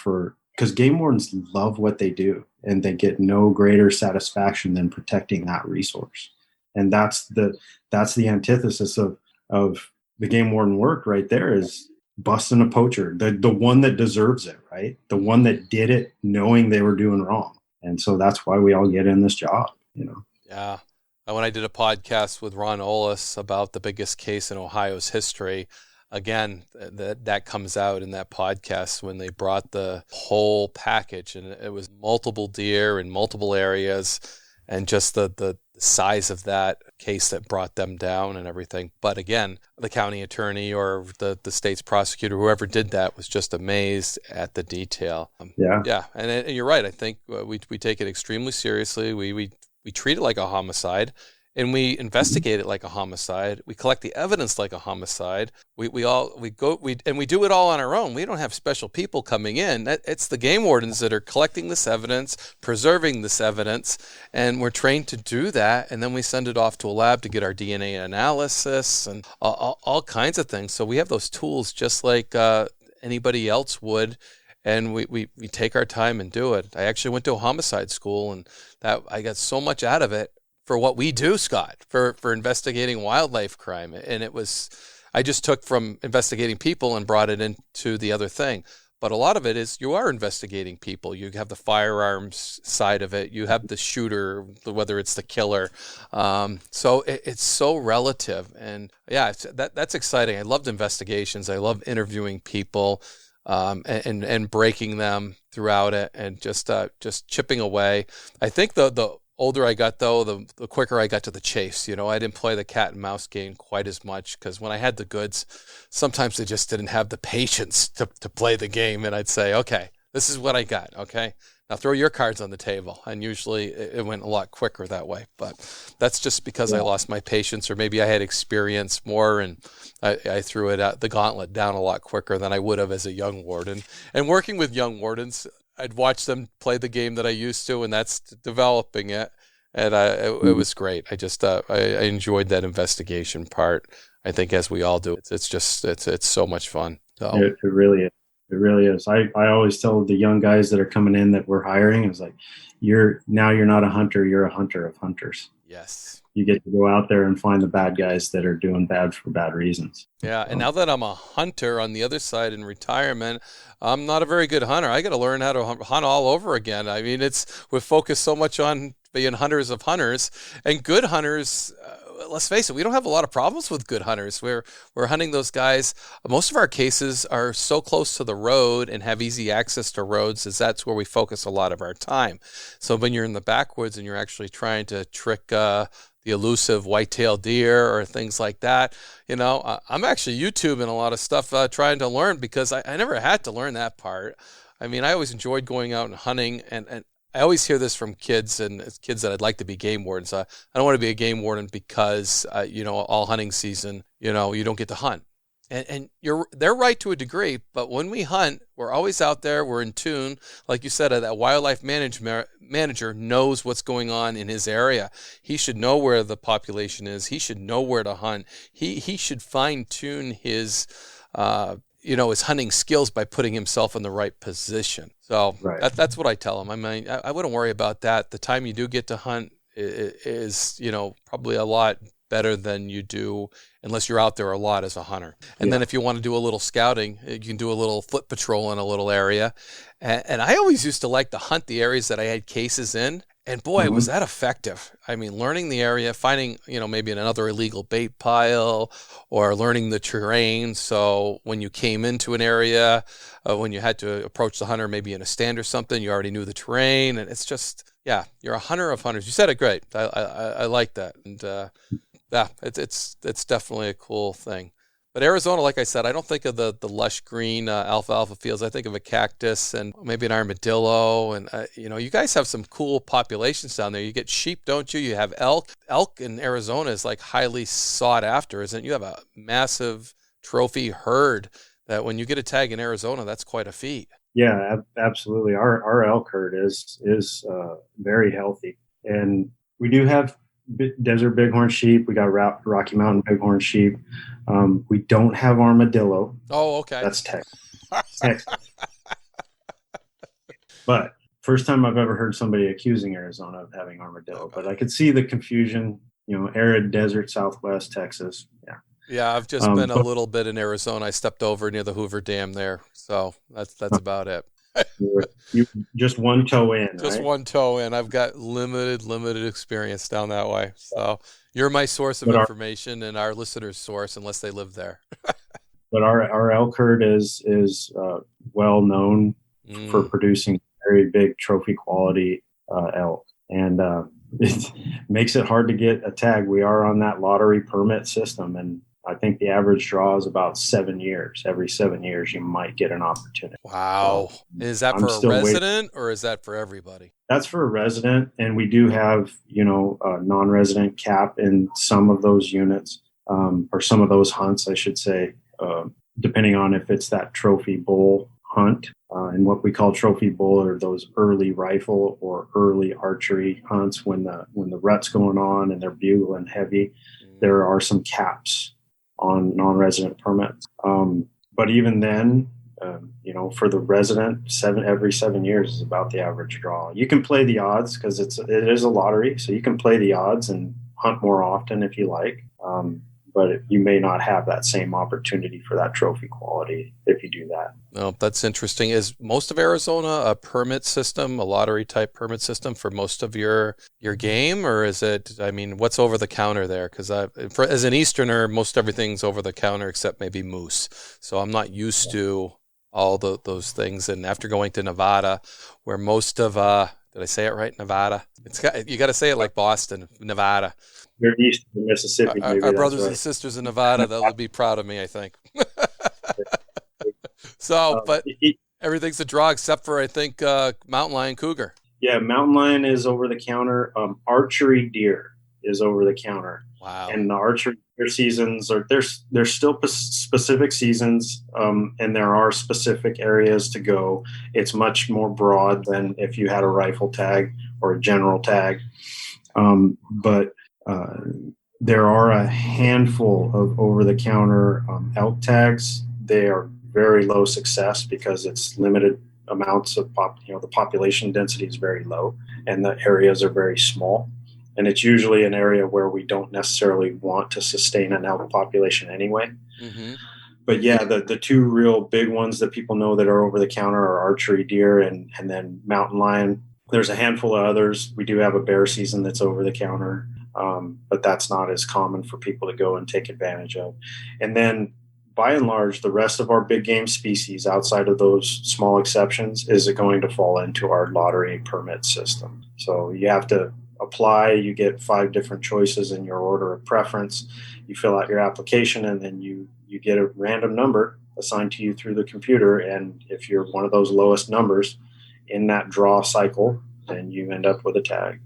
because game wardens love what they do, and they get no greater satisfaction than protecting that resource. And that's the antithesis of the game warden work right there, is busting a poacher, the one that deserves it, right? The one that did it knowing they were doing wrong. And so that's why we all get in this job, Yeah. When I did a podcast with Ron Olis about the biggest case in Ohio's history, again, that comes out in that podcast when they brought the whole package, and it was multiple deer in multiple areas, and just the size of that case that brought them down and everything. But again, the county attorney or the state's prosecutor, whoever did that, was just amazed at the detail. Yeah. And you're right. I think we take it extremely seriously. We treat it like a homicide, and we investigate it like a homicide. We collect the evidence like a homicide. We do it all on our own. We don't have special people coming in. It's the game wardens that are collecting this evidence, preserving this evidence, and we're trained to do that. And then we send it off to a lab to get our DNA analysis and all kinds of things. So we have those tools just like anybody else would. and we take our time and do it. I actually went to a homicide school, and that I got so much out of it for what we do, Scott, for investigating wildlife crime. And I just took from investigating people and brought it into the other thing. But a lot of it is you are investigating people. You have the firearms side of it. You have the shooter, whether it's the killer. So it's so relative. And yeah, that's exciting. I loved investigations. I love interviewing people and breaking them throughout it and just chipping away. I think the older I got, though, the quicker I got to the chase. I didn't play the cat and mouse game quite as much because when I had the goods, sometimes I just didn't have the patience to play the game. And I'd say, okay, this is what I got. Okay, now throw your cards on the table. And usually it went a lot quicker that way. But that's just because I lost my patience, or maybe I had experience more and I threw the gauntlet down a lot quicker than I would have as a young warden. And working with young wardens, I'd watch them play the game that I used to, and that's developing it. And it was great. I just I enjoyed that investigation part. I think, as we all do, it's so much fun. So. It really is. It really is. I always tell the young guys that are coming in that we're hiring, it's like, you're not a hunter, you're a hunter of hunters. Yes. You get to go out there and find the bad guys that are doing bad for bad reasons. Yeah, and now that I'm a hunter on the other side in retirement, I'm not a very good hunter. I got to learn how to hunt all over again. I mean, we're focused so much on being hunters of hunters, and good hunters. Let's face it, we don't have a lot of problems with good hunters. We're hunting those guys. Most of our cases are so close to the road and have easy access to roads, as that's where we focus a lot of our time. So when you're in the backwoods and you're actually trying to trick the elusive white-tailed deer or things like that, I'm actually YouTubing a lot of stuff trying to learn, because I never had to learn that part. I mean, I always enjoyed going out and hunting, and I always hear this from kids, and it's kids that I'd like to be game wardens. I don't want to be a game warden because, all hunting season, you don't get to hunt. And they're right to a degree, but when we hunt, we're always out there, we're in tune. Like you said, that wildlife manager knows what's going on in his area. He should know where the population is. He should know where to hunt. He should fine-tune his his hunting skills by putting himself in the right position. So that's what I tell him. I mean, I wouldn't worry about that. The time you do get to hunt is probably a lot better than you do unless you're out there a lot as a hunter. And then if you want to do a little scouting, you can do a little foot patrol in a little area. And I always used to like to hunt the areas that I had cases in. And boy, was that effective. I mean, learning the area, finding, maybe another illegal bait pile, or learning the terrain. So when you came into an area, when you had to approach the hunter, maybe in a stand or something, you already knew the terrain. And it's just, you're a hunter of hunters. You said it great. I like that. And it's definitely a cool thing. But Arizona, like I said, I don't think of the lush green alfalfa fields. I think of a cactus and maybe an armadillo. And, you guys have some cool populations down there. You get sheep, don't you? You have elk. Elk in Arizona is like highly sought after, isn't it? You have a massive trophy herd that when you get a tag in Arizona, that's quite a feat. Yeah, absolutely. Our elk herd is very healthy. And we do have desert bighorn sheep. We got Rocky Mountain bighorn sheep. We don't have armadillo. Oh, okay. That's Texas. But first time I've ever heard somebody accusing Arizona of having armadillo. Okay. But I could see the confusion. Arid desert, Southwest Texas. Yeah. Yeah, I've just been a little bit in Arizona. I stepped over near the Hoover Dam there, so that's about it. You just one toe in. Just right? One toe in. I've got limited experience down that way. So you're my source of information and our listeners' source, unless they live there. But our elk herd is well known for producing very big trophy quality elk, and it makes it hard to get a tag. We are on that lottery permit system, and I think the average draw is about 7 years. Every 7 years, you might get an opportunity. Wow. Is that for a resident or is that for everybody? That's for a resident. And we do have, a non-resident cap in some of those units, or some of those hunts, I should say, depending on if it's that trophy bull hunt. And what we call trophy bull are those early rifle or early archery hunts when the rut's going on and they're bugling heavy. There are some caps on non-resident permits. But even then, For the resident, every 7 years is about the average draw. You can play the odds because it is a lottery, so you can play the odds and hunt more often if you like. But you may not have that same opportunity for that trophy quality if you do that. No, that's interesting. Is most of Arizona a permit system, a lottery type permit system for most of your game, or is it? I mean, what's over the counter there? Because as an Easterner, most everything's over the counter except maybe moose. So I'm not used to all those things. And after going to Nevada, where most of did I say it right? Nevada. You got to say it like Boston, Nevada. You're east of Mississippi. Our brothers and sisters in Nevada, that would be proud of me, I think. So, but everything's a draw except for, I think, mountain lion cougar. Yeah, mountain lion is over the counter. Archery deer is over the counter. Wow. And the archery deer seasons there's still specific seasons, and there are specific areas to go. It's much more broad than if you had a rifle tag or a general tag. But there are a handful of over-the-counter elk tags. They are very low success because it's limited amounts of the population density is very low and the areas are very small. And it's usually an area where we don't necessarily want to sustain an elk population anyway. Mm-hmm. But yeah, the two real big ones that people know that are over the counter are archery deer and then mountain lion. There's a handful of others. We do have a bear season that's over the counter, but that's not as common for people to go and take advantage of. And then by and large, the rest of our big game species outside of those small exceptions is going to fall into our lottery permit system. So you have to apply, you get 5 different choices in your order of preference. You fill out your application and then you get a random number assigned to you through the computer. And if you're one of those lowest numbers in that draw cycle, then you end up with a tag.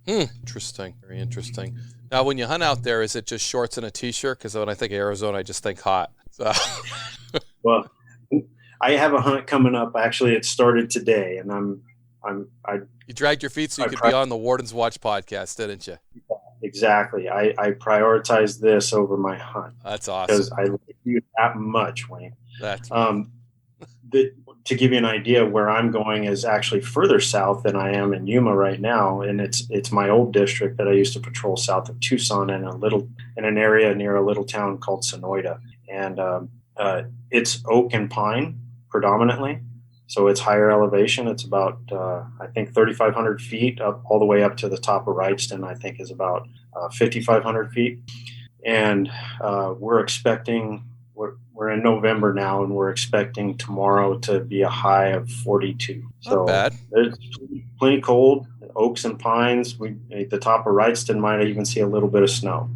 Interesting. Very interesting. Now, when you hunt out there, is it just shorts and a t-shirt? Because when I think of Arizona, I just think hot. So. Well, I have a hunt coming up. Actually, it started today, and You dragged your feet so you could be on the Warden's Watch podcast, didn't you? Exactly. I prioritize this over my hunt. That's awesome. Because I like you that much, Wayne. That's to give you an idea, where I'm going is actually further south than I am in Yuma right now, and it's my old district that I used to patrol south of Tucson in an area near a little town called Sonoyta, and it's oak and pine predominantly, so it's higher elevation. It's about I think 3,500 feet up all the way up to the top of Wrightston. I think is about 5,500 feet, and we're expecting. We're in November now, and we're expecting tomorrow to be a high of 42. So not bad. It's plenty cold. Oaks and pines. At the top of Wrightston might even see a little bit of snow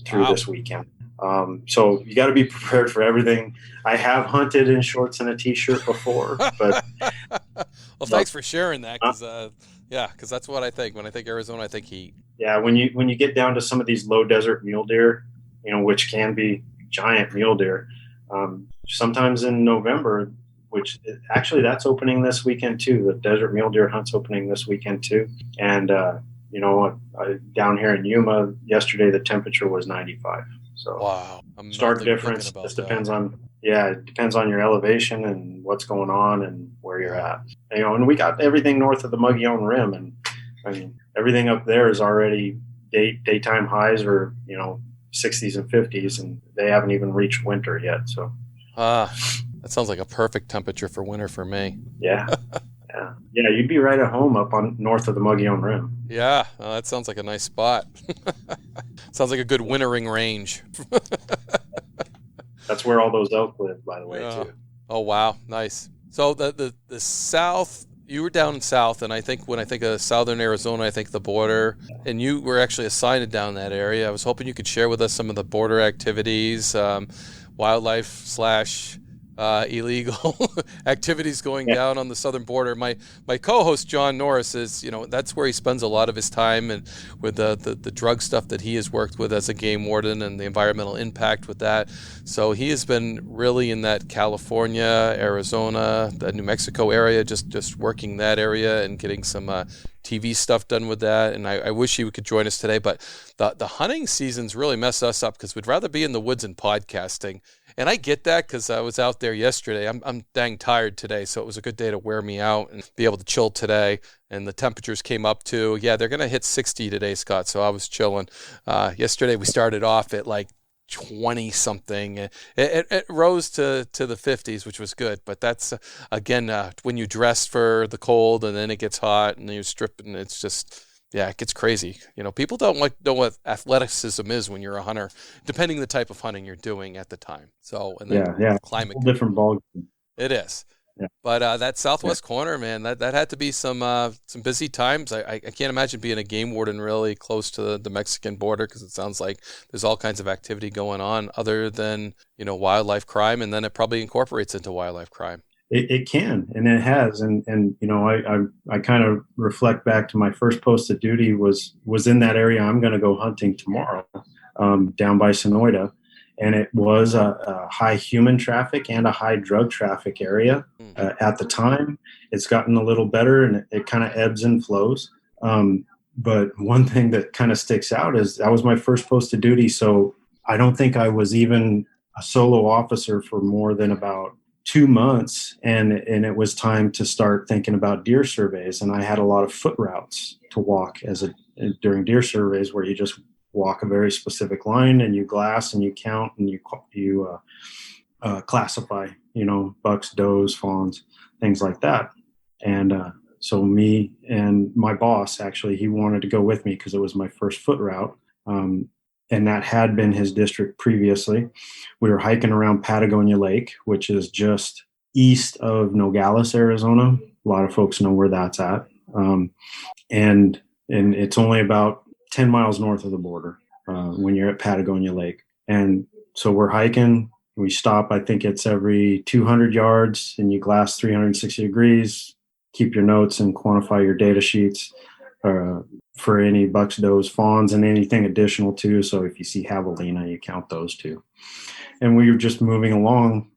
through this weekend. So you got to be prepared for everything. I have hunted in shorts and a t-shirt before, but well, thanks for sharing that. Because that's what I think when I think Arizona. I think heat. Yeah, when you get down to some of these low desert mule deer, which can be giant mule deer. Sometimes in November, which actually that's opening this weekend too. The desert mule deer hunt's opening this weekend too. And, down here in Yuma yesterday, the temperature was 95. So wow. Stark difference. Just depends on your elevation and what's going on and where you're at. And we got everything north of the Mogollon Rim. And I mean, everything up there is already daytime highs or, 60s and 50s, and they haven't even reached winter yet. So, that sounds like a perfect temperature for winter for me. Yeah, yeah. You'd be right at home up on north of the Mogollon Rim. Yeah, that sounds like a nice spot. Sounds like a good wintering range. That's where all those elk live, by the way, too. Oh wow, nice. So the south. You were down south, and I think when I think of southern Arizona, I think the border, and you were actually assigned down that area. I was hoping you could share with us some of the border activities, wildlife / illegal activities going down on the southern border. My co-host John Norris is, that's where he spends a lot of his time, and with the drug stuff that he has worked with as a game warden and the environmental impact with that. So he has been really in that California, Arizona, the New Mexico area, just working that area and getting some TV stuff done with that, and I wish he could join us today. But the hunting season's really messed us up because we'd rather be in the woods and podcasting. And I get that because I was out there yesterday. I'm dang tired today, so it was a good day to wear me out and be able to chill today. And the temperatures came up too. Yeah, they're going to hit 60 today, Scott, so I was chilling. Yesterday we started off at like 20 something. It rose to the 50s, which was good, but that's again when you dress for the cold and then it gets hot and you're stripping, it's just, yeah, it gets crazy. People don't know what athleticism is when you're a hunter, depending the type of hunting you're doing at the time. So, and then climate, different ball. It is. Yeah. But that southwest corner, man, that had to be some busy times. I can't imagine being a game warden really close to the Mexican border, because it sounds like there's all kinds of activity going on other than wildlife crime, and then it probably incorporates into wildlife crime. It can, and it has, and I kind of reflect back to my first post of duty was in that area. I'm going to go hunting tomorrow, down by Sonoyta. And it was a high human traffic and a high drug traffic area at the time. It's gotten a little better, and it kind of ebbs and flows. But one thing that kind of sticks out is that was my first post of duty. So I don't think I was even a solo officer for more than about 2 months. And it was time to start thinking about deer surveys. And I had a lot of foot routes to walk during deer surveys, where you just walk a very specific line and you glass and you count and you classify, bucks, does, fawns, things like that. And so me and my boss, actually, he wanted to go with me because it was my first foot route. And that had been his district previously. We were hiking around Patagonia Lake, which is just east of Nogales, Arizona. A lot of folks know where that's at. And it's only about 10 miles north of the border when you're at Patagonia Lake. And so we're hiking. We stop, I think it's every 200 yards, and you glass 360 degrees, keep your notes and quantify your data sheets for any bucks, does, fawns, and anything additional too. So if you see javelina, you count those too. And we were just moving along,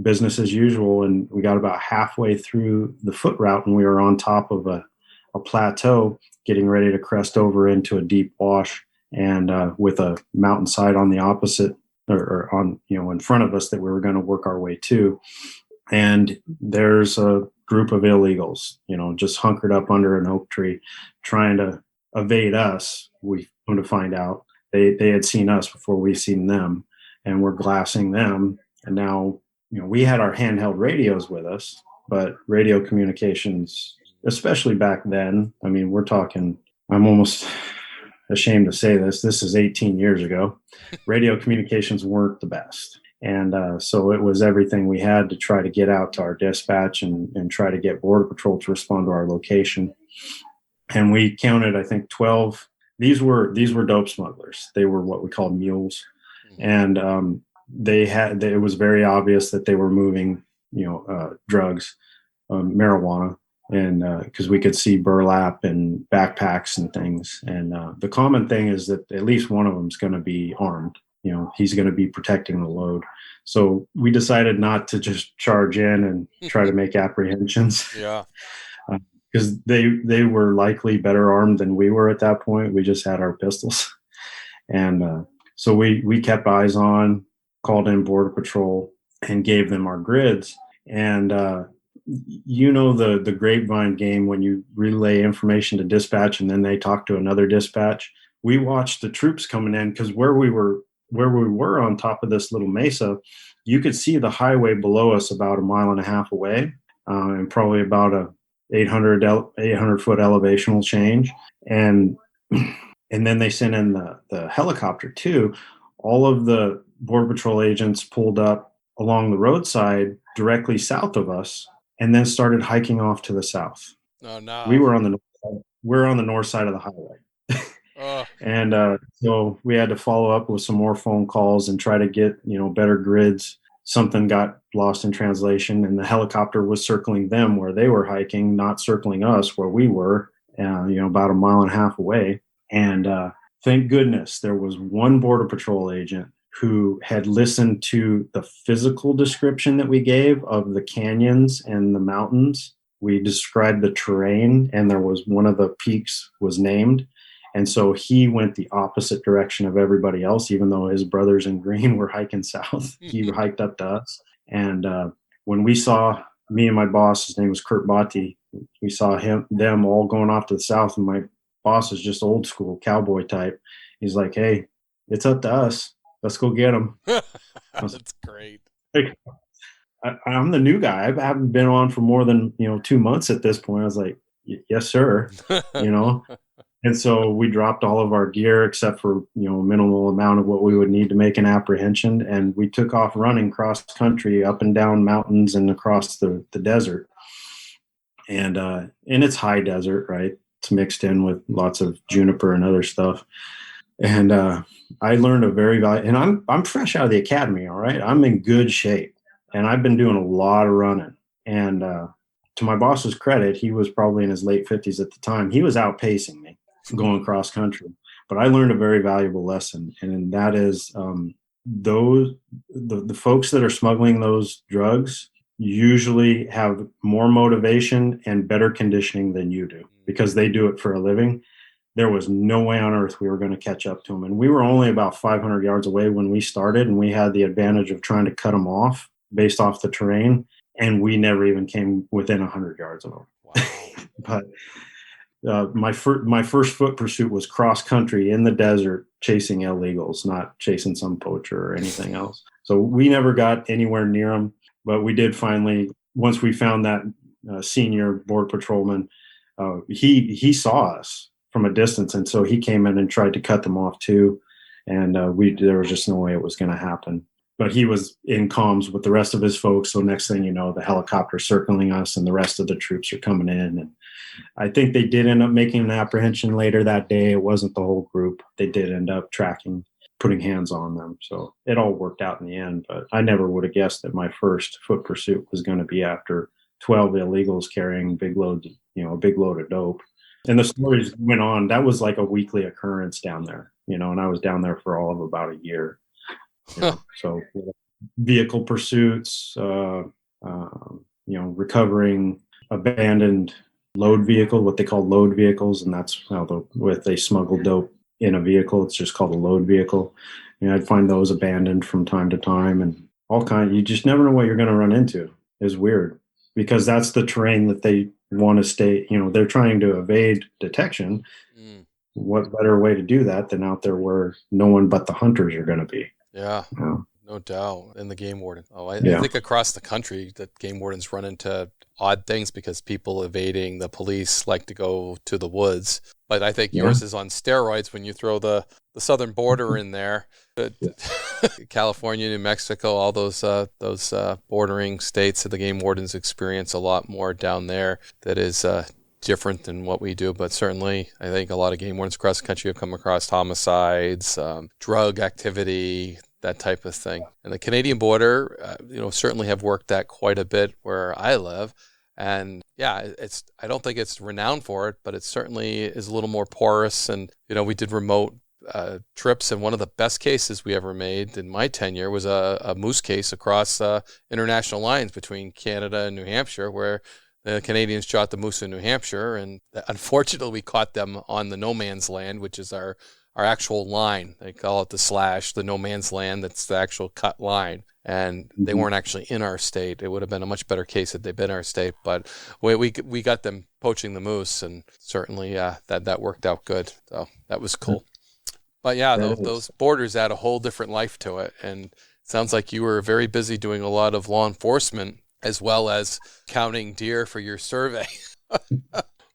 business as usual. And we got about halfway through the foot route, and we were on top of a plateau, getting ready to crest over into a deep wash, and with a mountainside on the opposite or on, in front of us that we were going to work our way to. And there's a group of illegals, just hunkered up under an oak tree, trying to evade us. We come to find out they had seen us before we seen them, and we're glassing them. And now, we had our handheld radios with us, but radio communications, especially back then, I mean, we're talking, I'm almost ashamed to say this is 18 years ago. Radio communications weren't the best. And so it was everything we had to try to get out to our dispatch and try to get Border Patrol to respond to our location. And we counted, I think, 12. These were dope smugglers. They were what we called mules. And it was very obvious that they were moving, drugs, marijuana. And because we could see burlap and backpacks and things. And the common thing is that at least one of them is going to be armed. He's going to be protecting the load. So we decided not to just charge in and try to make apprehensions. Yeah. Because they were likely better armed than we were at that point. We just had our pistols. And so we kept eyes on, called in Border Patrol, and gave them our grids. And the grapevine game, when you relay information to dispatch and then they talk to another dispatch. We watched the troops coming in, because where we were on top of this little mesa, you could see the highway below us about 1.5 miles away, and probably about a 800 foot elevational change. And then they sent in the helicopter too. All of the Border Patrol agents pulled up along the roadside directly south of us, and then started hiking off to the south. Oh no! We're on the north side of the highway. And so we had to follow up with some more phone calls and try to get, better grids. Something got lost in translation, and the helicopter was circling them where they were hiking, not circling us where we were, about 1.5 miles away. And thank goodness there was one Border Patrol agent who had listened to the physical description that we gave of the canyons and the mountains we described the terrain, and there was one of the peaks was named. And so he went the opposite direction of everybody else, even though his brothers in green were hiking south. He hiked up to us. And when we saw, me and my boss, his name was Kurt Botti, we saw them all going off to the south. And my boss is just old school cowboy type. He's like, hey, it's up to us. Let's go get them. That's great. Like, I'm the new guy. I haven't been on for more than 2 months at this point. I was like, yes, sir. And so we dropped all of our gear except for minimal amount of what we would need to make an apprehension, and we took off running cross country up and down mountains and across the desert. And it's high desert, right? It's mixed in with lots of juniper and other stuff. And I learned and I'm fresh out of the academy, all right? I'm in good shape, and I've been doing a lot of running. And to my boss's credit, he was probably in his late 50s at the time. He was outpacing me going cross country. But I learned a very valuable lesson, and that is the folks that are smuggling those drugs usually have more motivation and better conditioning than you do, because they do it for a living. There was no way on earth we were going to catch up to them. And we were only about 500 yards away when we started, and we had the advantage of trying to cut them off based off the terrain, and we never even came within 100 yards of them. Wow. But my first foot pursuit was cross country in the desert, chasing illegals, not chasing some poacher or anything else. So we never got anywhere near them, but we did finally, once we found that senior board patrolman, he saw us from a distance, and so he came in and tried to cut them off too. And there was just no way it was going to happen. But he was in comms with the rest of his folks. So next thing you know, the helicopter circling us and the rest of the troops are coming in. And I think they did end up making an apprehension later that day. It wasn't the whole group. They did end up putting hands on them. So it all worked out in the end. But I never would have guessed that my first foot pursuit was going to be after 12 illegals carrying a big load of dope. And the stories went on. That was like a weekly occurrence down there, and I was down there for all of about a year. So vehicle pursuits, recovering abandoned load vehicle, what they call load vehicles. And that's how they smuggle dope in a vehicle. It's just called a load vehicle. I'd find those abandoned from time to time, and all kinds. You just never know what you're going to run into. It's weird, because that's the terrain that they want to stay, they're trying to evade detection. What better way to do that than out there where no one but the hunters are going to be? Yeah, no doubt. And the game warden. I think across the country that game wardens run into odd things because people evading the police like to go to the woods. But I think yours is on steroids when you throw the southern border in there. California, New Mexico, all those bordering states, the game wardens experience a lot more down there that is different than what we do. But certainly, I think a lot of game wardens across the country have come across homicides, drug activity, that type of thing. And the Canadian border, certainly have worked that quite a bit where I live. And I don't think it's renowned for it, but it certainly is a little more porous. And, we did remote trips, and one of the best cases we ever made in my tenure was a moose case across international lines between Canada and New Hampshire, where the Canadians shot the moose in New Hampshire, and unfortunately we caught them on the no man's land, which is our actual line. They call it the no man's land. That's the actual cut line. And they weren't actually in our state. It would have been a much better case had they been in our state. But we got them poaching the moose, and certainly that worked out good. So that was cool. But those borders add a whole different life to it. And it sounds like you were very busy doing a lot of law enforcement as well as counting deer for your survey.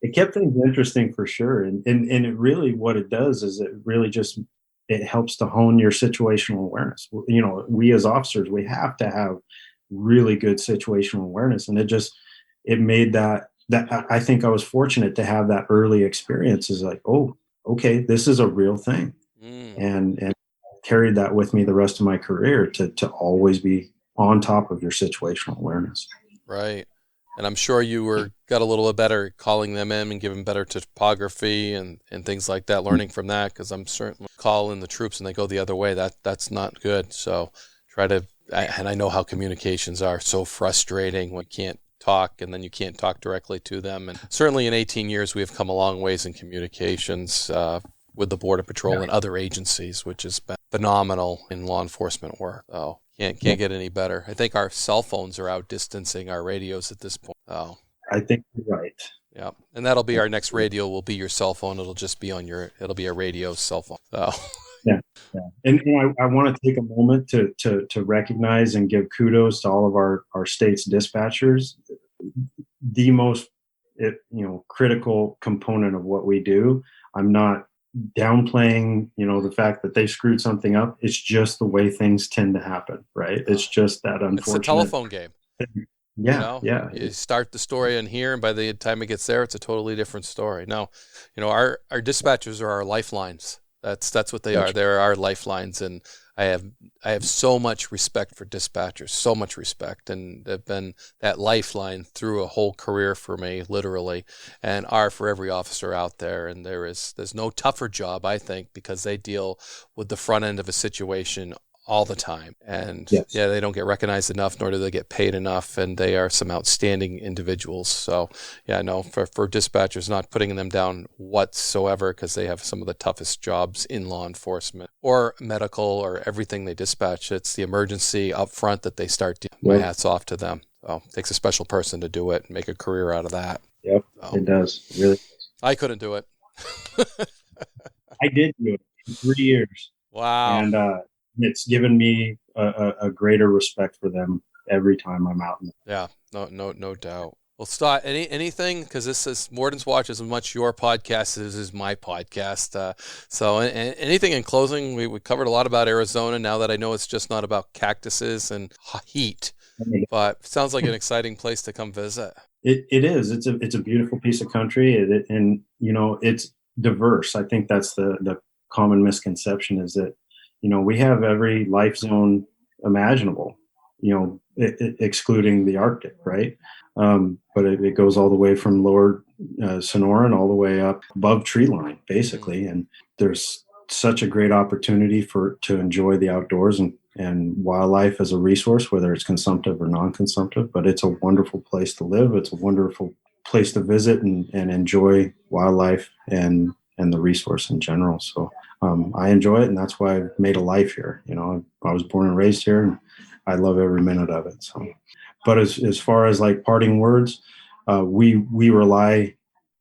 It kept things interesting for sure. And it really, what it does is it really just, it helps to hone your situational awareness. We as officers, we have to have really good situational awareness. And it made that I think I was fortunate to have that early experience, is like, oh, okay, this is a real thing. And carried that with me the rest of my career to always be on top of your situational awareness. Right. And I'm sure you got a little bit better at calling them in and giving better topography and things like that, learning from that, because I'm certainly calling the troops and they go the other way. That's not good. So and I know how communications are so frustrating when you can't talk, and then you can't talk directly to them. And certainly in 18 years, we have come a long ways in communications with the Border Patrol and other agencies, which has been phenomenal in law enforcement work. So can't get any better. I think our cell phones are outdistancing our radios at this point. So I think you're right. yeah, and that'll be our next radio. Will be your cell phone. It'll just be it'll be a radio cell phone. So. Yeah. And I want to take a moment to recognize and give kudos to all of our state's dispatchers. The most critical component of what we do. I'm not downplaying the fact that they screwed something up. It's just the way things tend to happen, right? It's just that unfortunate. It's a telephone game. Yeah, You start the story in here, and by the time it gets there, it's a totally different story. No, our dispatchers are our lifelines. That's what they are. They're our lifelines, and I have so much respect for dispatchers, so much respect, and they've been that lifeline through a whole career for me, literally, and are for every officer out there. And there's no tougher job, I think, because they deal with the front end of a situation all the time. And they don't get recognized enough, nor do they get paid enough. And they are some outstanding individuals. So for dispatchers, not putting them down whatsoever, because they have some of the toughest jobs in law enforcement or medical or everything they dispatch. It's the emergency up front that they start. My hat's off to them. So it takes a special person to do it and make a career out of that. Yep, it does. It really does. I couldn't do it. I did do it for 3 years. Wow. And, it's given me a greater respect for them every time I'm out. Yeah, no doubt. Well, Stott, anything, because this is Warden's Watch is as much your podcast as is my podcast. So anything in closing? We covered a lot about Arizona. Now that I know it's just not about cactuses and heat, but it sounds like an exciting place to come visit. It is. It's a beautiful piece of country, and it's diverse. I think that's the common misconception is that. We have every life zone imaginable, excluding the Arctic, right? But it goes all the way from lower Sonoran all the way up above tree line, basically. And there's such a great opportunity to enjoy the outdoors and wildlife as a resource, whether it's consumptive or non-consumptive. But it's a wonderful place to live. It's a wonderful place to visit and enjoy wildlife and the resource in general. So I enjoy it, and that's why I've made a life here. I was born and raised here, and I love every minute of it. So, but as far as like parting words, we rely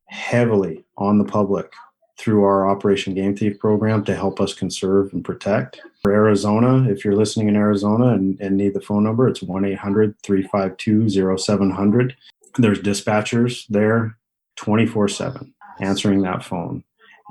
heavily on the public through our Operation Game Thief program to help us conserve and protect. For Arizona, if you're listening in Arizona and need the phone number, it's 1-800-352-0700. There's dispatchers there 24/7 answering that phone.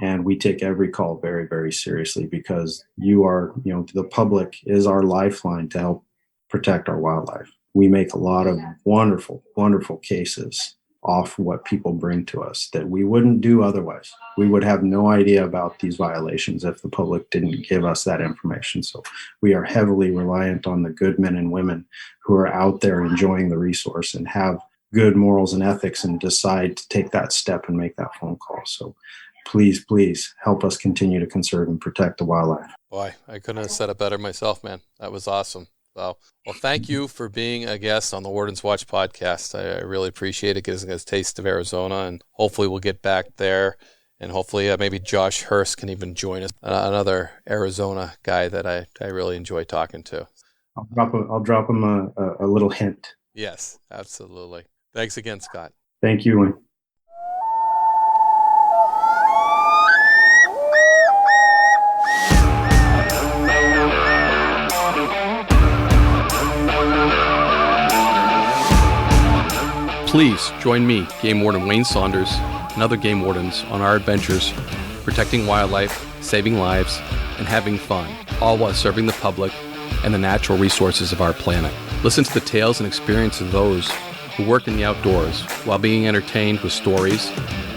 And we take every call very, very seriously because the public is our lifeline to help protect our wildlife. We make a lot of wonderful, wonderful cases off what people bring to us that we wouldn't do otherwise. We would have no idea about these violations if the public didn't give us that information. So we are heavily reliant on the good men and women who are out there enjoying the resource and have good morals and ethics and decide to take that step and make that phone call. So please help us continue to conserve and protect the wildlife. Boy, I couldn't have said it better myself, man. That was awesome. So, well, thank you for being a guest on the Warden's Watch podcast. I really appreciate it, giving us a taste of Arizona, and hopefully we'll get back there, and hopefully maybe Josh Hurst can even join us, another Arizona guy that I really enjoy talking to. I'll drop him a little hint. Yes, absolutely. Thanks again, Scott. Thank you, Wayne. Please join me, Game Warden Wayne Saunders, and other game wardens on our adventures protecting wildlife, saving lives, and having fun, all while serving the public and the natural resources of our planet. Listen to the tales and experiences of those who work in the outdoors while being entertained with stories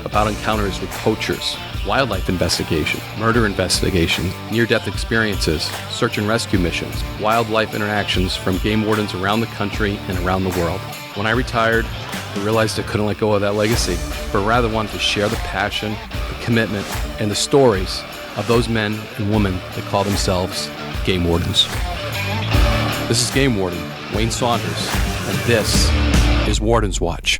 about encounters with poachers, wildlife investigation, murder investigation, near-death experiences, search and rescue missions, wildlife interactions from game wardens around the country and around the world. When I retired, I realized I couldn't let go of that legacy, but rather wanted to share the passion, the commitment, and the stories of those men and women that call themselves game wardens. This is Game Warden Wayne Saunders, and this is Warden's Watch,